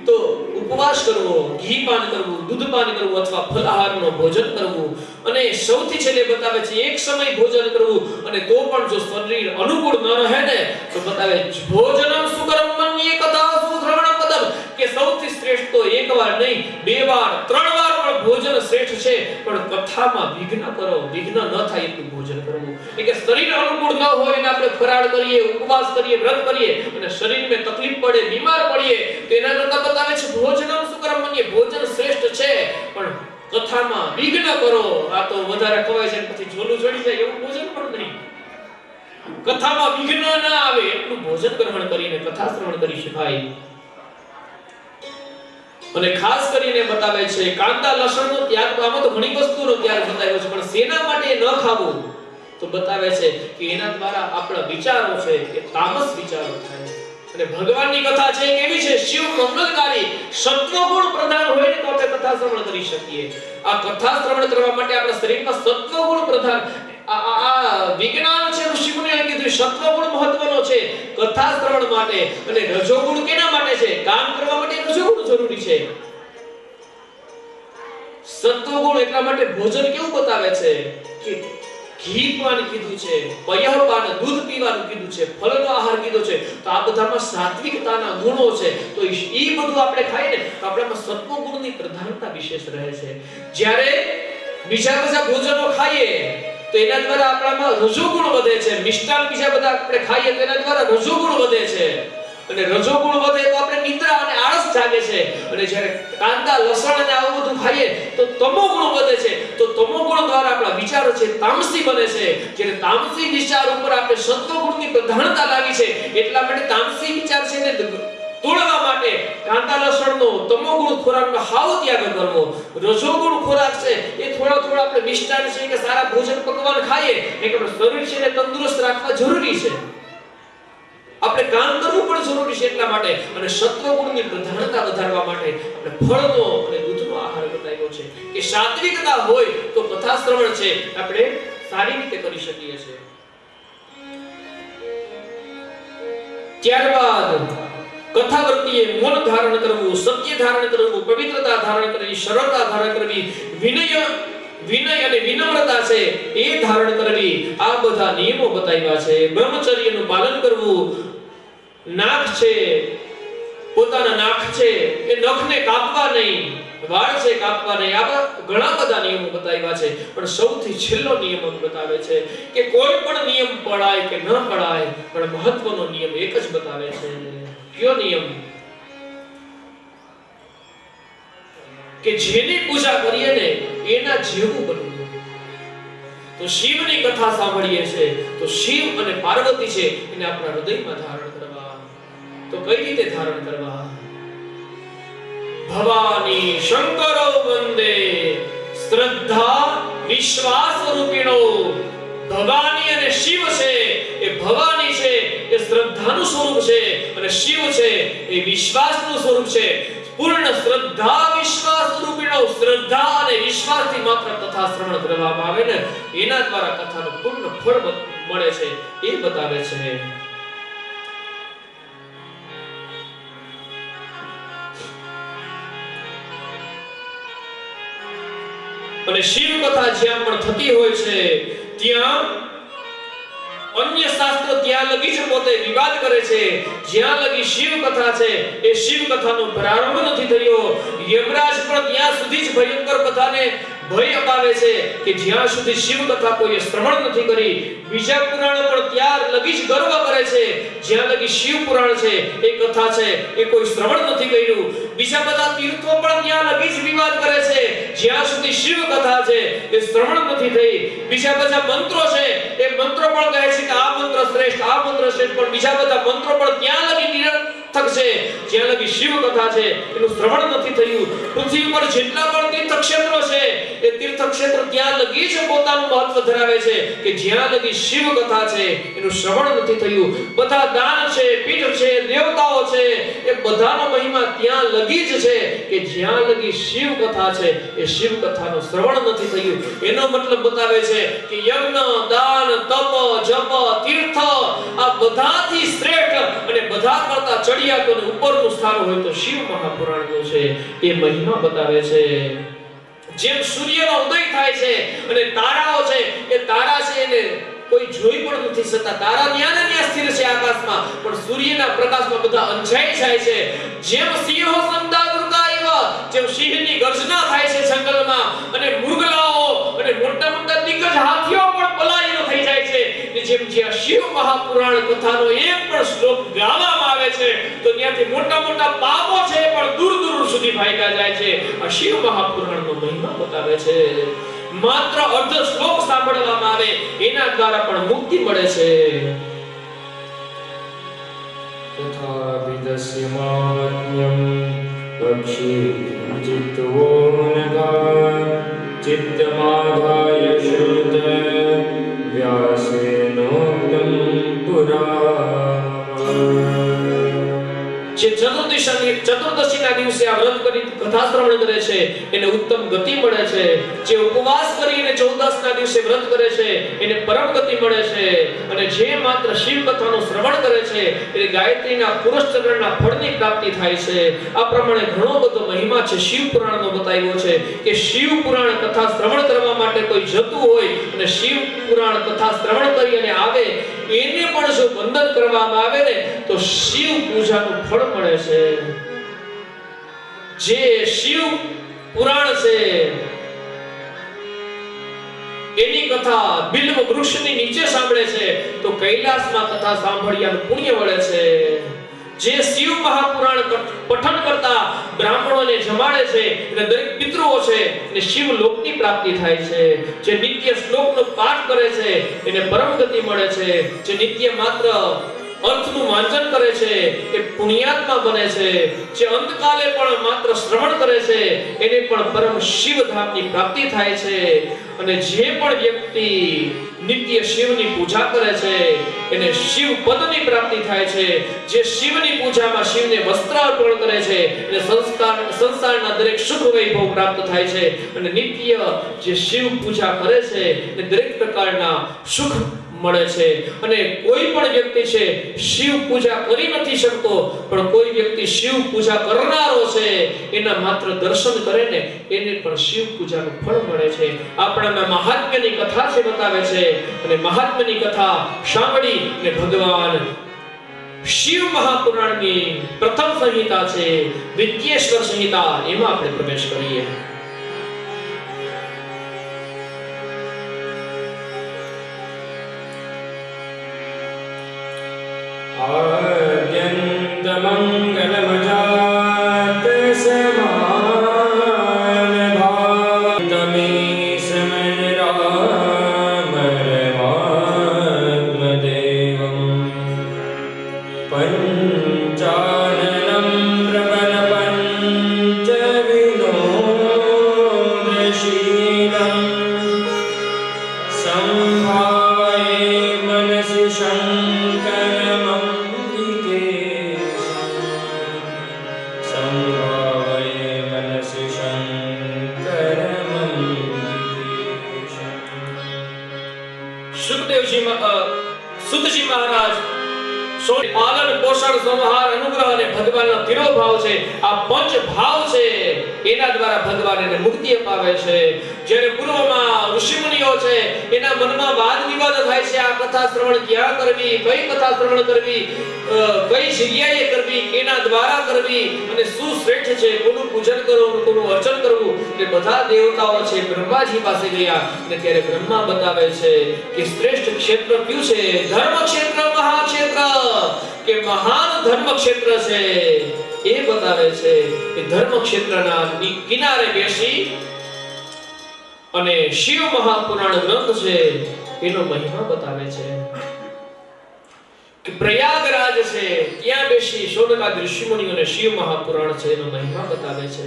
તો ઉપવાસ કરવો, ઘી પાન કરવું, દૂધ પાન કરવું અથવા ફલાહારનો ભોજન કરવું. અને સૌથી છેલ્લે બતાવે છે એક સમય ભોજન કરવું, અને તો પણ જો શરીર અનુકૂળ ન રહે ને તો બતાવે ભોજનમ સુકરમ મન્યે કથા સુશ્રવણમ પદમ, કે સૌથી શ્રેષ્ઠ તો એકવાર નહીં 2 વાર 3 વાર પણ ભોજન શ્રેષ્ઠ છે, પણ કથામાં વિઘ્ન કરો, વિઘ્ન ન થાય એટલું ભોજન કરવું. કે શરીર અનુકૂળ ન હોય ને આપણે ફરાળ કરીએ, ઉપવાસ કરીએ, વ્રત કરીએ અને શરીરમાં તકલીફ પડે, બીમાર પડીએ, તો એના કરતા બતાવે છે ભોજનમ સુકરમ મન્યે, ભોજન શ્રેષ્ઠ છે પણ કથામાં વિઘ્ન કરો. આ તો વધારે ખવાય છે પછી ઝોલું ચડી જાય એવું ભોજન પણ નહીં. કથામાં વિઘ્ન ના આવે એટલું ભોજન ગ્રહણ કરીને કથા શ્રવણ કરી શકાય. અને ખાસ કરીને બતાવે છે કાંદા લસણનો ત્યાગ. આમાં તો ઘણી વસ્તુનો ત્યાગ બતાવ્યો છે, પણ શેના માટે ન ખાવું તો બતાવે છે કે એના દ્વારા આપણા વિચારો છે એ તામસ વિચારો થાય. અને ભગવાનની કથા છે કેવી છે, શિવ મંગલકારી, સત્વગુણ પ્રધાન હોય ને તો આપણે કથા શ્રવણ કરી શકીએ. આ કથા શ્રવણ કરવા માટે આપણા શરીરમાં સત્વગુણ પ્રધાન, આ વિજ્ઞાન છે ઋષિમુનિએ કીધું સત્વગુણ મહત્વનો છે કથા શ્રવણ માટે. અને રજોગુણ કેના માટે છે, કામ કરવા માટે રજોગુણ જરૂરી છે. સત્વગુણ એટલા માટે ભોજન કેવું બતાવે છે કે ઘી પાન કીધું છે, પયપાન દૂધ પીવાનું કીધું છે, ફળનો આહાર કીધો છે. તો આ બધામાં સાત્વિકતાના ગુણો છે. તો ઈ બધું આપણે ખાઈએ ને તો આપણામાં સત્વગુણની પ્રધાનતા વિશેષ રહે છે. જ્યારે બીજા ભોજનો ખાઈએ તો એના દ્વારા આપણામાં રજોગુણ વધે છે. મિષ્ટાન બીજા બધા આપણે ખાઈએ તો એના દ્વારા રજોગુણ વધે છે. અને રજોગુણ વધે તો આપણે નિદ્રા અને આળસ જાગે છે, અને જ્યારે કાંદા લસણ અને આવું બધું ખાઈએ તો તમોગુણ વધે છે, તો તમોગુણ દ્વારા આપણા વિચારો છે તામસી બને છે. જ્યારે તામસી વિચાર ઉપર આપણે સત્વગુણની પ્રધાનતા લાગી છે, એટલા માટે તામસી વિચાર છે ને તોડવા માટે કાંદા લસણનો તમોગુણ ખોરાકનો હાવ ત્યાગ કરવો. રજોગુણ ખોરાક છે એ થોડા થોડા આપણે મિષ્ટાન છે કે સારા ભોજન પકવાન ખાઈએ કે આપણે શરીર છે ને તંદુરસ્ત રાખવા જરૂરી છે, આપણે કામ કરવું પણ જરૂરી છે. એટલા માટે અને સત્વગુણની પ્રધાનતા વધારવા માટે આપણે ફળનો અને દૂધનો આહાર બતાવ્યો છે કે સાત્વિકતા હોય તો કથા શ્રવણ છે આપણે સારી રીતે કરી શકીએ છીએ. ત્યારબાદ કથાવર્તીએ મૌન ધારણ કરવું, સત્ય ધારણ કરવું, પવિત્રતા ધારણ કરવી, સરળતા ધારણ કરવી, વિનય અને વિનમ્રતા છે એ ધારણ કરવી, આ બધા નિયમો બતાવ્યા છે. બ્રહ્મચર્યનું પાલન કરવું, નાક છે પોતાના નાક છે એ નખને કાપવા નહીં, વાળ છે કાપવા નહીં, આવા ઘણા બધા નિયમો બતાવ્યા છે. પણ સૌથી છેલ્લો નિયમ બતાવે છે કે કોઈ પણ નિયમ પડાય કે ન પડાય પણ મહત્વનો નિયમ એક જ બતાવે છે. કયો નિયમ? કે જેની પૂજા કરીએ ને એના જેવું બનવું. તો શિવની કથા સાંભળીએ છે તો શિવ અને પાર્વતી છે એને આપણા હૃદયમાં ધારણ કરવા. તો કઈ રીતે ધારણ કરવા? ભવાની શંકરો વંદે શ્રદ્ધા વિશ્વાસ રૂપિણો. ભવાની અને શિવ છે એ ભવાની છે એ શ્રદ્ધાનું સ્વરૂપ છે, અને શિવ છે એ વિશ્વાસનું સ્વરૂપ છે. પૂર્ણ શ્રદ્ધા વિશ્વાસ રૂપિણો. શ્રદ્ધા અને વિશ્વાસથી માત્ર કથા શ્રવણ કરવામાં આવે ને એના દ્વારા કથાનું પૂર્ણ ફળ મળે છે એ બતાવે છે. અને શિવ કથા જ્યાં પણ થતી હોય છે ત્યાં અન્ય શાસ્ત્રો ત્યાં લગી જ પોતે વિવાદ કરે છે. જ્યાં લગી શિવ કથા છે એ શિવ કથાનો પ્રારંભ નથી થયો. યમરાજ પણ ત્યાં સુધી જ ભયંકર કથાને ભય અપાવે છે કે જ્યાં સુધી શિવ કથા કોઈએ શ્રવણ નથી કરી. બીજા પુરાણો પણ ત્યાં લગી જ ગર્વ કરે છે જ્યાં લગી શિવ પુરાણ છે એ કથા છે એ કોઈ શ્રવણ નથી કર્યું. બીજા બધા તીર્થો પણ ત્યાં લગી જ વિવાદ કરે છે જ્યાં સુધી શિવ કથા છે એ શ્રવણ નથી થઈ. બીજા બધા મંત્રો છે એ મંત્રો પણ કહે છે કે આ મંત્ર શ્રેષ્ઠ, આ મંત્ર શ્રેષ્ઠ, પણ બીજા બધા મંત્રો પણ ત્યાં લગી નિરર્થક છે જ્યાં લગી શિવ કથા છે એનું શ્રવણ નથી થયું. પૃથ્વી પર જેટલા પણ તીર્થક્ષેત્રો છે એ તીર્થક્ષેત્ર ત્યાં લગી જ પોતાનું મહત્વ ધરાવે છે કે જ્યાં લગી શિવ કથા છે એનું શ્રવણ નથી થયું. બધા દાન છે, પીઠ છે, દેવતાઓ છે એ બધાનો મહિમા ત્યાં લગી જ છે કે જ્યાં લગી શિવ કથા છે એ શિવ કથાનું શ્રવણ નથી થયું. એનો મતલબ બતાવે છે કે યજ્ઞ, દાન, તપ, જપ, તીર્થ આ બધાથી શ્રેષ્ઠ અને બધા કરતા ચડિયાતોને ઉપરનું સ્થાન હોય તો શિવ મહાપુરાણનું છે એ મહિમા બતાવે છે. જેમ સૂર્યનો ઉદય થાય છે અને તારાઓ છે એ તારા છે એને કોઈ જોઈ પણ નથી શકતા. તારા ન્યા ને ન્યા સ્થિર છે આકાશમાં, પણ સૂર્યના પ્રકાશમાં બધા અંજાઈ જાય છે. જેમ સિંહો સંદાદુર્ગાયવા, જેમ સિંહની ગર્જના થાય છે જંગલમાં અને મૃગલાઓ અને મોટા મોટા દિગ્ગજ હાથીઓ પણ પલાયનો થઈ જાય છે, ને જેમ જ્યાં શિવ મહાપુરાણ કથાનો એક પણ શ્લોક ગાવામાં આવે છે તો ત્યાંથી મોટા મોટા પાપો છે પણ દૂર દૂર સુધી ભાગ્યા જાય છે. આ શિવ મહાપુરાણનો મહિમા બતાવે છે. માત્ર અર્ધ શ્લોક સાંભળવામાં આવે એના દ્વારા પણ મુક્તિ મળે છે. તથા વિદસ્ય માન્યમ પક્ષી ચિત્તો નગા ચિત્તમાધાય શ્રુત વ્યાસેનોક્તમ પુરા. જે ચતુર્દશીના દિવસે આ વ્રત કરી કથા શ્રવણ કરે છે એને ઉત્તમ ગતિ મળે છે. જે ઉપવાસ કરીને 14ના દિવસે વ્રત કરે છે એને પરમ ગતિ મળે છે. અને જે માત્ર શિવ કથાનું શ્રવણ કરે છે એને ગાયત્રીના પુરસ્ચરણના ફળની પ્રાપ્તિ થાય છે. આ પ્રમાણે ઘણો બધો મહિમા છે શિવ પુરાણનો બતાવ્યો છે કે શિવ પુરાણ કથા શ્રવણ કરવા માટે કોઈ જતું હોય અને શિવ પુરાણ કથા શ્રવણ કરી અને આવે એને પણ જો વંદન કરવામાં આવે ને તો શિવ પૂજાનું ફળ મળે છે. જે શિવ પુરાણ છે એની કથા બિલ્વ વૃક્ષની નીચે સાંભળે છે તો કૈલાસમાં કથા સાંભળ્યાનું પુણ્ય મળે છે. જે શિવ મહાપુરાણ પઠન કરતા બ્રાહ્મણોને જમાડે છે અને દરેક પિતૃઓ છે એને શિવ લોકની પ્રાપ્તિ થાય છે. જે નિત્ય શ્લોકનો પાઠ કરે છે એને પરમ ગતિ મળે છે. જે નિત્ય માત્ર અર્થનું વાંચન કરે છે એ પુણ્યાત્મા બને છે. જે અંતકાલે પણ માત્ર શ્રવણ કરે છે એને પણ પરમ શિવ ધામની પ્રાપ્તિ થાય છે. અને જે પણ વ્યક્તિ નિત્ય શિવની પૂજા કરે છે એને શિવ પદની પ્રાપ્તિ થાય છે. જે શિવની પૂજામાં શિવને વસ્ત્ર અર્પણ કરે છે એને સંસારના દરેક સુખ વૈભવ પ્રાપ્ત થાય છે. અને નિત્ય જે શિવ પૂજા કરે છે એને દરેક પ્રકારના સુખ મળે છે. અને કોઈ પણ વ્યક્તિ છે શિવ પૂજા કરી નથી શકતો, પણ કોઈ વ્યક્તિ શિવ પૂજા કરનારો છે એના માત્ર દર્શન કરે ને એને પણ શિવ પૂજાનું ફળ મળે છે. આપણામાં મહાત્મ્યની કથા છે બતાવે છે. અને મહાત્મ્યની કથા સાંભળી ને ભગવાન શિવ મહાપુરાણની પ્રથમ સંહિતા છે વિદ્યેશ્વર સંહિતા, એમાં આપણે પ્રવેશ કરીએ. आद्यन्त मंगलमजात समान भातमे समय राम रमात्मदेवं पंचाननं प्रबल पंच विनोदशीलं संभावये मनसि સુતજી મહારાજ પાલન પોષણ સંહાર અનુગ્રહ અને ભગવાનનો તિરોભાવ છે, આ પંચ ભાવ છે એના દ્વારા ભગવાન એને મુક્તિ અપાવે છે. જ્યારે પૂર્વમાં ઋષિમુનિઓ છે એના મનમાં વાદ વિવાદ થાય છે, આ કથા શ્રવણ ક્યાં કરવી, કઈ કથા શ્રવણ કરવી, કઈ જગ્યાએ કરવી, કેના દ્વારા કરવી અને શું શ્રેષ્ઠ છે, કોનું પૂજન કરવું, કોનું અર્ચન કરવું. એટલે બધા દેવતાઓ છે બ્રહ્માજી પાસે ગયા અને ત્યારે બ્રહ્મા બતાવે છે કે શ્રેષ્ઠ ક્ષેત્ર કયું છે, ધર્મ ક્ષેત્ર મહાક્ષેત્ર, કે મહાન ધર્મ ક્ષેત્ર છે એ બતાવે છે. કે ધર્મ ક્ષેત્રના કિનારે બેસી અને શિવ મહાપુરાણ ગ્રંથ છે એનો મહિમા બતાવે છે. કે પ્રયાગરાજ છે ત્યાં બેસી શૌનકાદિ ઋષિમુનિઓને શિવ મહાપુરાણ છે એનો મહિમા બતાવે છે.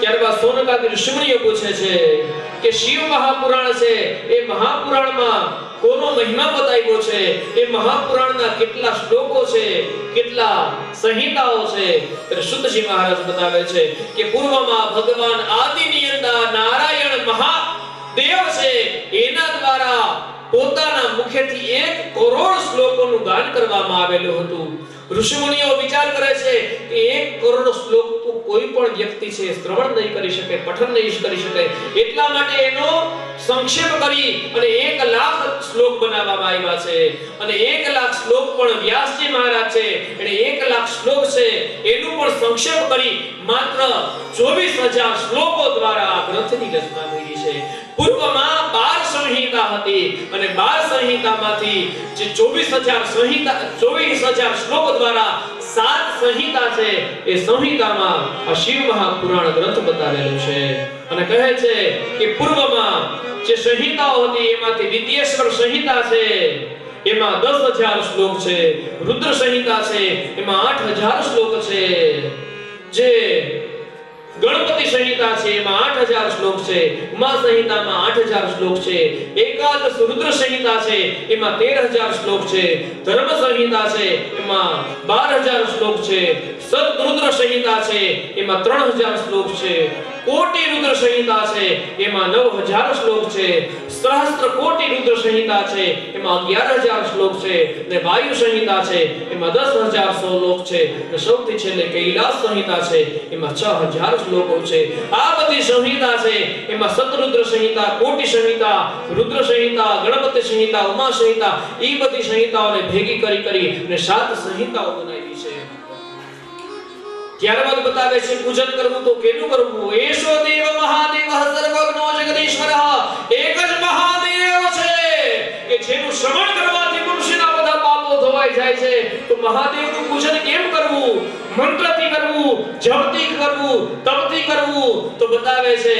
ત્યારબાદ શૌનકાદિ ઋષિમુનિઓ પૂછે છે કે શિવ મહાપુરાણ છે એ મહાપુરાણમાં કોનો મહિમા બતાવ્યો છે, એ મહાપુરાણના કેટલા શ્લોકો છે, કેટલા સંહિતાઓ છે. ત્યારે સુતજી મહારાજ બતાવે છે કે પૂર્વમાં ભગવાન આદિ નિયંતા નારાયણ મહાદેવ છે એના દ્વારા પોતાના મુખેથી 1 કરોડ શ્લોકોનું ગાન કરવામાં આવેલું હતું. ઋષિમુનિઓ વિચાર કરે છે કે 1 કરોડ શ્લોક તો કોઈ પણ વ્યક્તિ છે શ્રવણ નહીં કરી શકે, પઠન નહીં કરી શકે, એટલા માટે એનો સંક્ષેપ કરી અને 1 લાખ શ્લોક બનાવવામાં આવ્યા છે. અને 1 લાખ શ્લોક પણ વ્યાસજી મહારાજ છે એને 1 લાખ શ્લોક છે એનું પણ સંક્ષેપ કરી માત્ર 24000 શ્લોકો દ્વારા આ ગ્રંથની રચના કરી છે. પૂર્વમાં 12 સંહિતા હતી અને 12 સંહિતામાંથી જે 24000 શ્લોક દ્વારા 7 સંહિતા છે એ સંહિતામાં આ શિવ મહાપુરાણ ગ્રંથ બતાવેલું છે. અને કહે છે કે પૂર્વમાં જે સંહિતાઓ હતી એમાંથી વિદ્યેશ્વર સંહિતા છે એમાં 10000 શ્લોક છે, રુદ્ર સંહિતા છે એમાં 8000 શ્લોક છે, જે ગણપતિ સંહિતા છે એમાં 8000 શ્લોક છે, ઉમા સંહિતામાં 8000 શ્લોક છે, એકાદશ રુદ્ર સંહિતા છે એમાં 13000 શ્લોક છે, ધર્મ સંહિતા છે એમાં 12000 શ્લોક છે, સતરુદ્ર સંહિતા છે એમાં 3000 શ્લોક છે, કોટી રુદ્ર સંહિતા છે એમાં 9000 શ્લોક છે, સહસ્ત્ર કોટી રુદ્ર સંહિતા છે એમાં 11000 શ્લોક છે, અને વાયુ સંહિતા છે એમાં 10000 શ્લોક છે, અને સૌથી છેલ્લે કૈલાસ સંહિતા છે એમાં 6000 શ્લોકો છે. આ બધી સંહિતા છે એમાં સતરુદ્ર સંહિતા, કોટી સંહિતા, રુદ્ર સંહિતા, ગણપતિ સંહિતા, ઉમા સંહિતા, એ બધી સંહિતાઓને ભેગી કરી અને 7 સંહિતાઓ બનાવી છે. ત્યારબાદ બતાવે છે પૂજન કરવું તો કેનું કરવું. એશો દેવ મહાદેવ સર્વજ્ઞો જગદીશ્વર, એક જ મહાદેવ છે કે જેનું શ્રવણ કરવાથી મનુષ્યના બધા પાપો તો મહાદેવનું પૂજન કેમ કરવું, મંત્રથી કરવું, જપથી કરવું, તપથી કરવું, તો બતાવે છે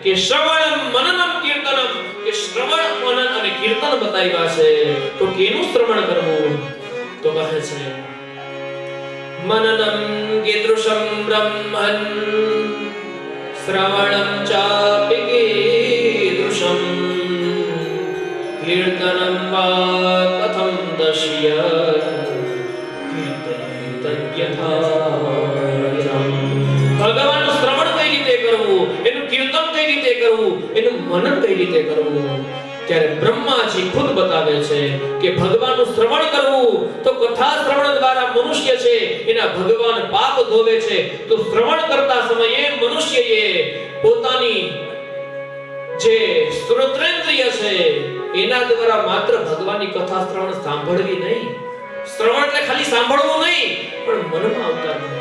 કે શ્રવણમ મનનમ કીર્તનમ, કે શ્રવણ મનન અને કીર્તન બતાવ્યા છે. તો કેનું શ્રવણ કરવું? તો કહે છે મનનમ કીદૃશમ બ્રહ્મન શ્રવણમ ચાપि કીદૃશમ કીર્તનમ વા કથમ દશ્ય ભગવાનનું શ્રવણ કઈ રીતે કરવું, એનું કીર્તન કઈ રીતે કરવું, એનું મનન કઈ રીતે કરવું? ત્યારે બ્રહ્માજી ખુદ બતાવે છે કે ભગવાનનું શ્રવણ કરવું તો કથા શ્રવણ દ્વારા મનુષ્ય છે એના ભગવાન પાપ ધોવે છે. તો શ્રવણ કરતા સમયે મનુષ્યએ પોતાની જે શ્રોત્રેન્દ્રિય છે એના દ્વારા માત્ર ભગવાનની કથા શ્રવણ સાંભળવી નહીં. શ્રવણ એટલે ખાલી સાંભળવું નહીં, પણ મનમાં ઉતારવું.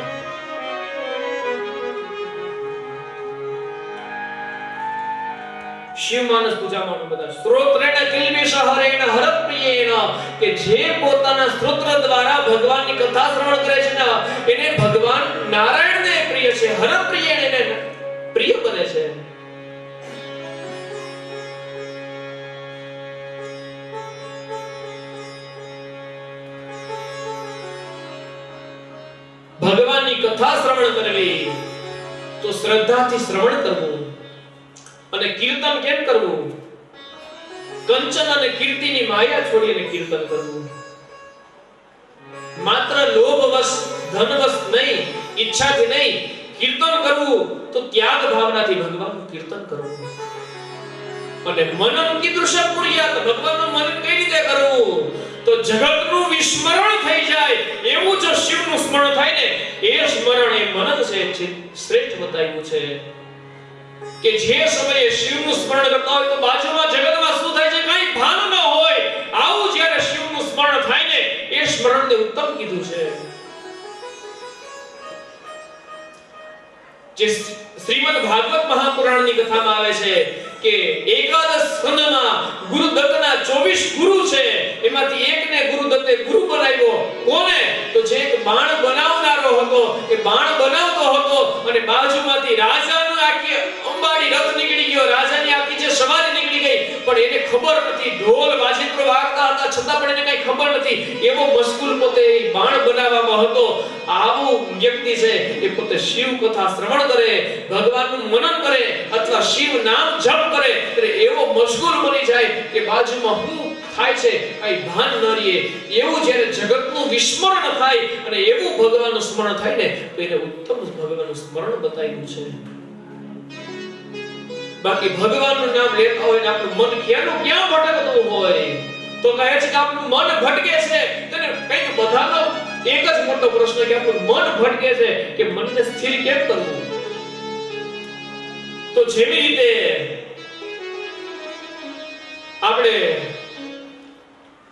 શિવ માનસ પૂજામાં બધા સ્ત્રોત્રેણ કિલ્બિષ હરેણ હરપ્રિયેણ, કે જે પોતાના સ્ત્રોત્ર દ્વારા ભગવાનની કથા શ્રવણ કરે છે ને એને ભગવાન નારાયણને પ્રિય છે, હરપ્રિયેણ એને પ્રિય બને છે. ભગવાનની કથા શ્રવણ કરવી તો શ્રદ્ધાથી શ્રવણ કરવું. અને કીર્તન કેમ કરવું? કંચન અને કીર્તિની માયા છોડીને કીર્તન કરવું. માત્ર લોભવશ ધનવશ નહીં, ઈચ્છાથી નહીં, કીર્તન કરવું તો ત્યાગ ભાવનાથી ભગવાનનું કીર્તન કરવું. અને મનન કીદૃશમ કુર્યાત, ભગવાનનું મનન કઈ રીતે કરવું? તો જગતનું વિસ્મરણ થઈ જાય એવું જો શિવનું સ્મરણ થાય ને એ સ્મરણ એ મનન છે, શ્રેષ્ઠ બતાવ્યું છે. કે જે સમયે શિવનું સ્મરણ કરતા હોય તો બાજુમાં જગતમાં શું થાય છે કઈ ભાન ન હોય, આવું જ્યારે શિવનું સ્મરણ થાય ને એ સ્મરણને ઉત્તમ કીધું છે. જે શ્રીમદ ભાગવત મહાપુરાણની કથામાં આવે છે કે એકાદશ સ્કંદમાં ગુરુદત્તના 24 ગુરુ છે, એમાંથી એકને ગુરુદત્તે ગુરુ બનાવ્યો. કોને? તો જે એક બાણ બનાવનારો હતો, એ બાણ બનાવતો હતો અને બાજુમાંથી રાજાનો આખી અંબાડી રથ નીકળી ગયો, રાજાની આખી જે સવારી નીકળી ગઈ, પણ એને ખબર નથી, ઢોલ વાજિંત્રો વાગતા હતા છતાં પણ એને કઈ ખબર નથી, એવો મશગુલ પોતે બાણ બનાવવામાં હતો. આવું વ્યક્તિ છે એ પોતે શિવ કથા શ્રવણ કરે, ભગવાનનું મનન કરે અથવા શિવ નામ જપ કરે ત્યારે એવો મશગુલ બની જાય કે બાજુમાં શું થાય છે કઈ ભાન ન રહે. એવું જ્યારે જગતનું વિસ્મરણ થાય અને એવું ભગવાનનું સ્મરણ થાય ને તો એને ઉત્તમ ભગવાનનું સ્મરણ બતાવ્યું છે. બાકી ભગવાનનું નામ લેતા હોય ને આપણું મન ક્યાં ભટકતું હોય તો કહે છે કે આપણું મન ભટકે છે. તેને કંઈક બધાનો એક જ મોટો પ્રશ્ન કે આપણું મન ભટકે છે કે મનને સ્થિર કેમ કરવું? તો જેવી રીતે આપણે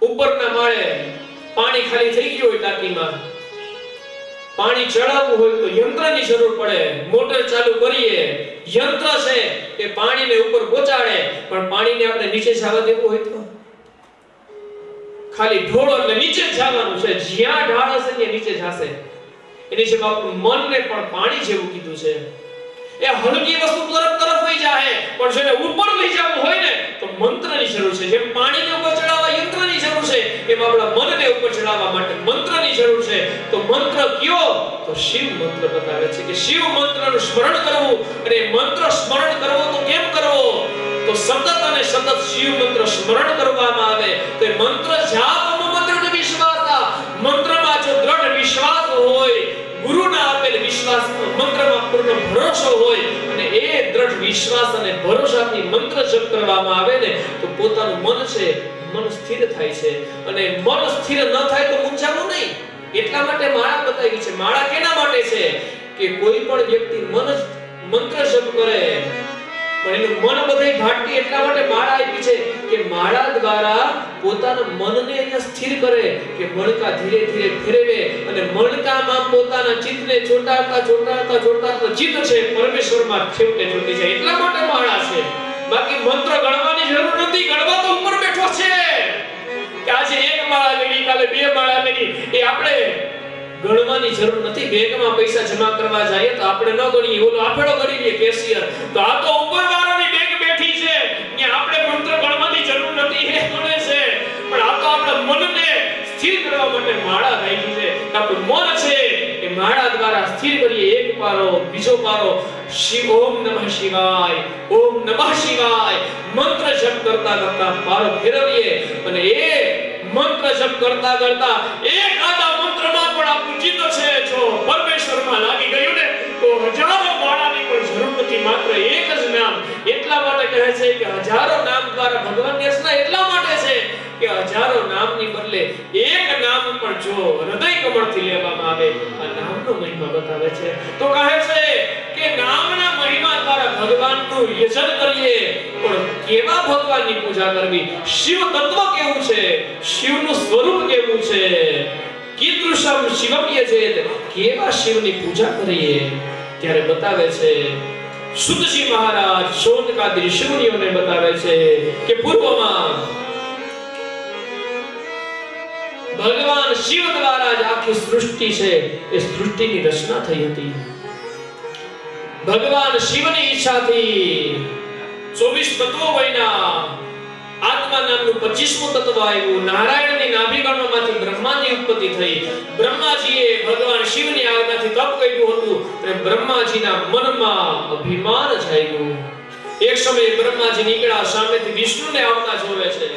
ઉપરના માળે પાણી ખાલી થઈ ગયું હોય ટાંકીમાં, પાણી ચડાવવું હોય તો યંત્રની જરૂર પડે. મોટર ચાલુ કરીએ, યંત્ર છે એ પાણીને ઉપર પહોંચાડે, પણ પાણીને આપણે નીચે જવા દેવું હોય તો ખાલી ઢોળ એટલે નીચે જ જવાનું છે, જ્યાં ઢાળ હશે ત્યાં નીચે જશે. એની જેમ આપણું મનને પણ પાણી જેવું કીધું છે. એ હલકી વસ્તુ તરફ વહી જાય, પણ જેને ઉપર લઈ જવું હોય ને તો મંત્રની જરૂર છે. જેમ પાણીને ઉપર ચડાવવા યંત્રની જરૂર છે, એમ આપણા મનને ઉપર ચડાવવા માટે મંત્રની જરૂર છે. તો મંત્ર કયો? તો શિવ મંત્ર બતાવે છે કે શિવ મંત્રનું સ્મરણ કરવું. અને મંત્ર સ્મરણ કરવો તો કેમ કરવો? તો સતત અને સતત શિવ મંત્ર સ્મરણ કરવામાં આવે તો એ મંત્ર જાપ મંત્રને વિશ્વાસા, મંત્રમાં જો દ્રઢ વિશ્વાસ હોય, ગુરુના આપેલ વિશ્વાસ મંત્રમાં પૂર્ણ ભરોસો હોય અને એ દ્રઢ વિશ્વાસ અને ભરોસાથી મંત્ર જપ કરવામાં આવે ને તો પોતાનું મન છે મન સ્થિર થાય છે. અને મન સ્થિર ન થાય તો મૂંઝાવું નહીં. એટલા માટે માળા બતાવી છે. માળા કેના માટે છે? કે કોઈ પણ વ્યક્તિ મંત્ર જપ કરે પણ એનું મન બધે ભાટકે, એટલા માટે માળા આપી છે કે માળા દ્વારા પોતાના મનને એને સ્થિર કરે, કે મણકા ધીરે ધીરે ફેરવે અને મણકામાં પોતાના ચિત્તને ચોંટાડતા ચિત્ત છે પરમેશ્વરમાં છેવટે ચોંટી જાય. એટલા માટે માળા છે. બાકી મંત્ર ગણવાની જરૂર નથી, ગણવા તો ઉપર બેઠો છે કે આજે એક માળા ગણી, કાલે બે માળા ગણી, એ આપણે ગણવાની જરૂર નથી. બેંકમાં પૈસા જમા કરવા જઈએ તો આપણે ન ગણીએ, ઓલો આફેડો ગણી લે કેશિયર, તો આ તો ઉપરવાળાની બેંક બેઠી છે, ત્યાં આપણે મંત્ર ગણવાની જરૂર નથી, એ ગણે છે. પણ આ તો આપણા મનને સ્થિર કરવા માટે માળા રાખી છે. આપણું મન છે એ માળા દ્વારા સ્થિર કરીએ. એક પારો, બીજો પારો, શિવ ઓમ નમઃ શિવાય, ઓમ નમઃ શિવાય મંત્ર જપ કરતા કરતા પારો ફેરવીએ, અને એ મંત્ર જપ કરતા કરતા એક આદા મંત્રમાં પણ આપણું ચિત્ત છે જો પરમેશ્વરમાં લાગી ગયું ને, તો હજારો માળાની પણ જરૂર નથી, માત્ર એક જ નામ. એટલા માટે કહે છે કે હજારો નામ દ્વારા ભગવાનની રચના એટલા માટે છે કે હજારો નામની બદલે એક નામ પણ જો હૃદય કમળથી લેવામાં આવે, આ નામનો મહિમા બતાવે છે. તો કહે છે કે નામના મહિમા દ્વારા ભગવાનનું યજન કરીએ. પણ કેવા ભગવાનની પૂજા કરવી? શિવ તત્વ કેવું છે? શિવનું સ્વરૂપ કેવું છે? કીદૃશમ શિવમ યજેત, કેવા શિવની પૂજા કરીએ? ત્યારે બતાવે છે સુતજી મહારાજ શોનકાદી ઋષિમુનિઓને બતાવે છે કે પૂર્વમાં ભગવાન શિવ દ્વારા જ આખી સૃષ્ટિ છે એ સૃષ્ટિની રચના થઈ હતી. ભગવાન શિવની ઈચ્છાથી 24 તત્વો બન્યા. આત્મા નામનું 25મું તત્વ આવ્યું. નારાયણની નાભિકર્ણમાંથી બ્રહ્માની ઉત્પત્તિ થઈ. બ્રહ્માજીએ ભગવાન શિવની આજ્ઞાથી તપ કર્યું હતું અને બ્રહ્માજીના મનમાં અભિમાન જાગ્યું. એક સમયે બ્રહ્માજી નીકળ્યા, સામેથી વિષ્ણુને આવતા જોવે છે,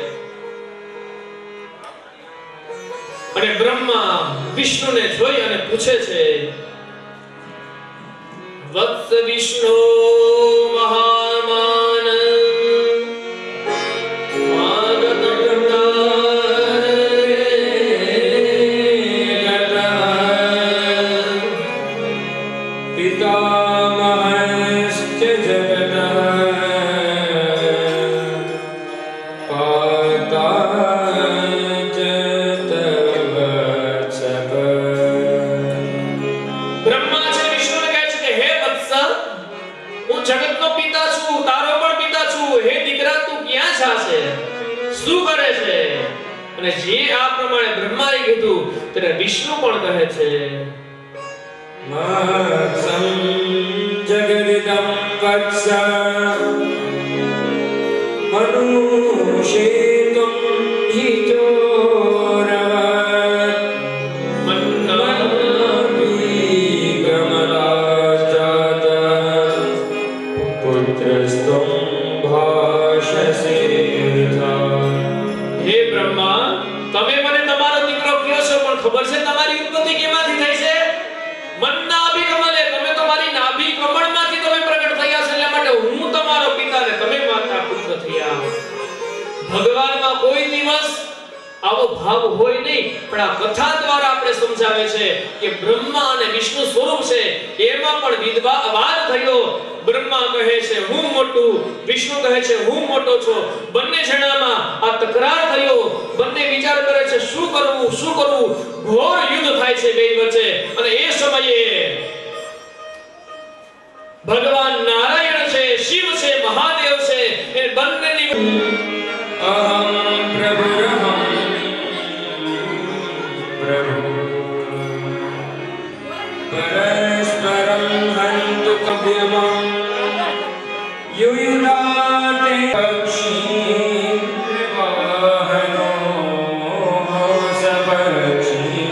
અને બ્રહ્મા વિષ્ણુને જોઈ અને પૂછે છે, વત્સ વિષ્ણુ મહામાન અને જે આ પ્રમાણે બ્રહ્માએ કીધું ત્યારે વિષ્ણુ પણ કહે છે, મત્સં જગદિદં વત્સ મનુષેતું હિ ચોરવત મન્નાભી કમલાજાત પુત્રસ્ત્વં ભાષસે યથા. હે બ્રહ્મા, તમે મને તમારો દીકરો કહો છો, પણ ખબર છે તમારી ઉત્પત્તિ કેમાંથી થઈ છે? મન્નાભી કમલે, તમે તમારી નાભી કમળમાંથી તમે પ્રગટ થયા છો, એટલા માટે હું તમારો પિતા ને તમે માતા પુત્ર થયા. ભગવાનમાં કોઈ દિવસ આવો ભાવ હોય નહીં, પણ આ કથા દ્વારા આપણે સમજાવે છે કે બ્રહ્મા અને વિષ્ણુ સ્વરૂપ છે. એમાં પણ વાદ થયો. બ્રહ્મા કહે છે હું મોટું, વિષ્ણુ કહે છે હું મોટો છું. બંને જણામાં આ તકરાર થયો. બંને વિચાર કરે છે શું કરવું શું કરવું. ઘોર યુદ્ધ થાય છે બે વચ્ચે. અને એ સમયે ભગવાન નારાયણ છે, શિવ છે, મહાદેવ છે, એ બંનેની અહં પ્રભુરહં પ્રભુ પરસ્પરં હન્તુ કવ્યમં યુયુધાતે પક્ષી વાહનો સપક્ષી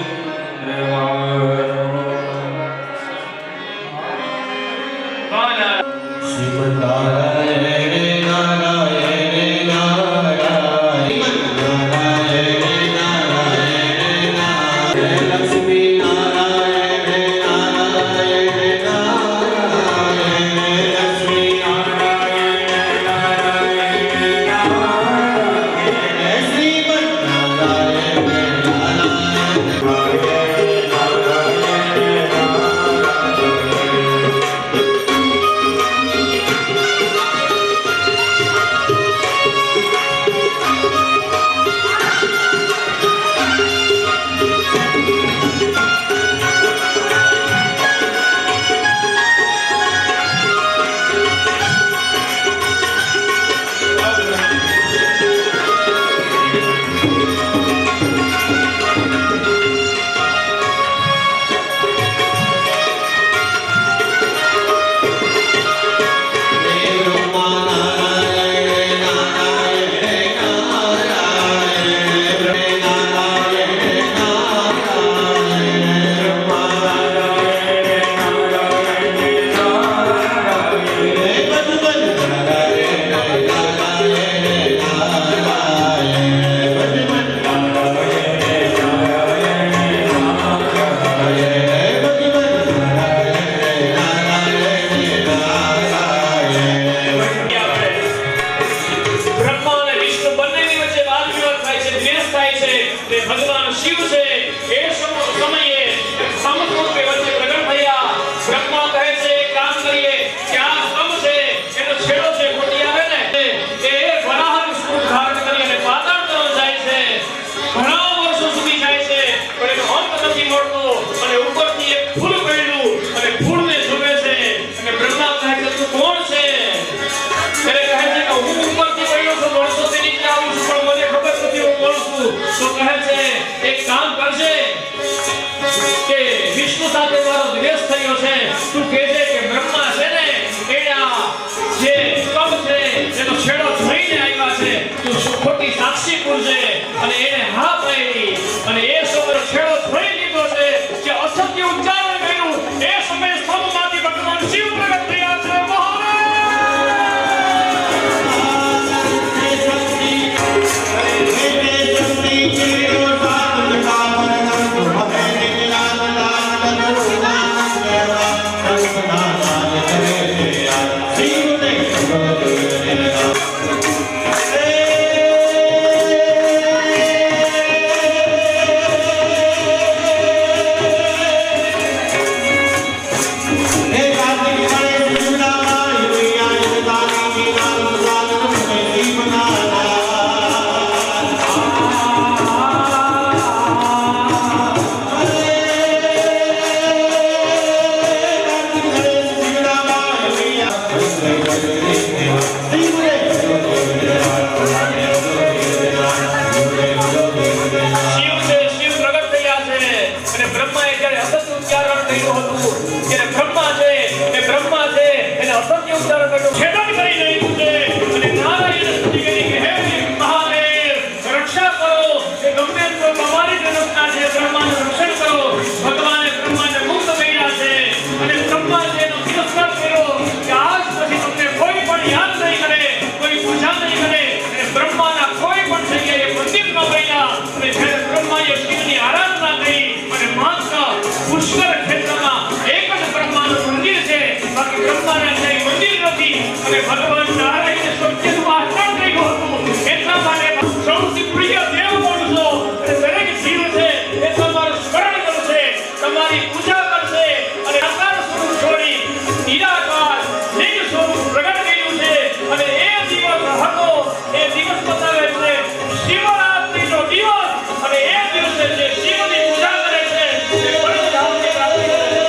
વાહનો. શિવ નારાયણ નારાયણ દ્વેષ થાય છે તે ભગવાન શિવ છે એ સમયે સમસ્વરૂપે વચ્ચે પ્રગટ થયા બ્રહ્મા કહે છે એક કામ કરીએ કે આ સમ છે એનો છેડો છે ખોટી આવે ને એ વરાહનું સ્વરૂપ ધારણ કરી અને પાતાળ તરફ જાય છે ઘણા વર્ષો સુધી જાય છે પણ એનો અંત નથી મળતો અને ઉપરથી એક ફૂલ પડ્યું અને ફૂલને જોવે છે અને બ્રહ્મા કહે છે તું કોણ છે ત્યારે કહે છે કે હું ઉપરથી પડ્યો છું વર્ષોથી નીચે આવું છું પણ મને ખબર નથી હું કોણ છું તો કહે છે એક કામ કરજે કે વિષ્ણુ સાથે મારો દ્વેષ થયો છે તું કહેજે કે બ્રહ્મા છે ને એના જે કમ છે એનો છેડો જોઈને આવ્યા છે તું ખોટી સાક્ષી પૂરજે અને એને હા પાડી અને એ સમયે છેડો જોઈ લીધો છે જે અસત્ય ઉચ્ચારણ કર્યું એ સમયે સ્તંભમાંથી ભગવાન શિવ પ્રગટ થયા છે ભગવાન નારાયણ સત્યનું વાસણ કર્યું હતું એટલા માટે સૌથી પ્રિય દેવ માણસો દરેક જીવ છે એ તમારું સ્મરણ કરશે તમારી પૂજા કરશે અને આકાર સ્વરૂપ છોડી નિરાકાર લિંગ સ્વરૂપ પ્રગટ કર્યું છે અને એ દિવસ હતો એ દિવસ બતાવે છે શિવરાત્રિનો દિવસ અને એ દિવસે જે શિવની પૂજા કરે છે તે પરમધામની પ્રાપ્તિ કરે છે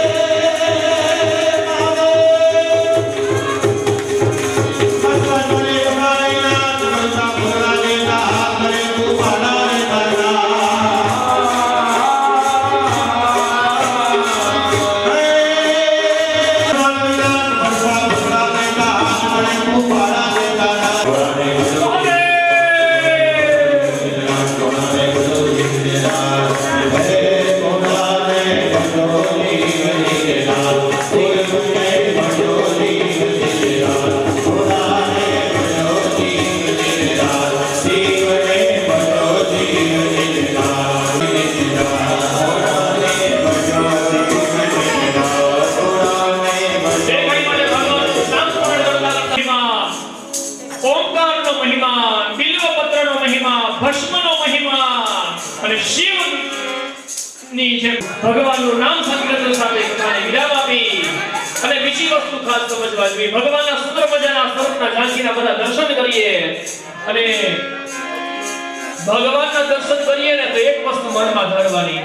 ભગવાનનું નામ સંકીર્તન સાથે પોતાને વિરામ આપી અને બીજી વસ્તુ ખાસ સમજવા જોઈએ ભગવાનના સુંદર મજાના સ્વરૂપના ઝાંખીના બધા દર્શન કરીએ અને ભગવાનના દર્શન કરીએ ને તો એક વસ્તુ મનમાં ધારવાની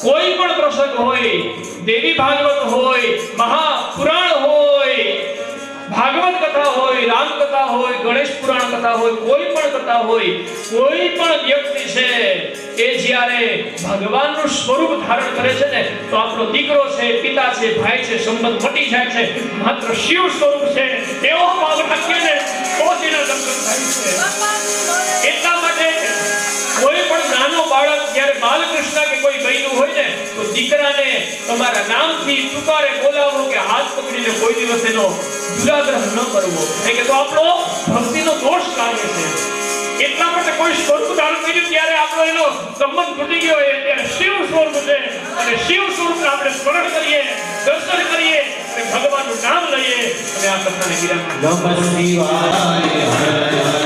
કોઈ પણ પ્રસંગ હોય દેવી ભાગવત હોય મહાપુરાણ હોય ભાગવત કથા હોય રામ કથા હોય ગણેશ પુરાણ કથા હોય કોઈ પણ કથા હોય કોઈ પણ વ્યક્તિ છે એ જ્યારે ભગવાનનું સ્વરૂપ ધારણ કરે છે ને તો આપણો દીકરો છે પિતા છે ભાઈ છે સંબંધ મટી જાય છે માત્ર શિવ સ્વરૂપ છે એવો ભાવ રાખીને તો જ એના દર્શન થાય છે એટલા માટે કોઈ પણ નાનો બાળક જ્યારે બાલકૃષ્ણ કે કોઈ બહેનું હોય ને તો દીકરાને તમારા નામથી પુકારે બોલાવો કે હાથ પકડીને કોઈ દિવસ એનો દુરાગ્રહ ન કરવો એટલે તો આપણો ભક્તિનો દોષ લાગે છે એટલા માટે કોઈ સ્વરૂપ ધારણ કર્યું ત્યારે આપણો એનો સંબંધ તૂટી ગયો હોય ત્યારે શિવ સ્વરૂપ છે અને શિવ સ્વરૂપને આપણે સ્મરણ કરીએ દર્શન કરીએ અને ભગવાનનું નામ લઈએ અને આ કથાને વિરામ નમઃ શિવાય.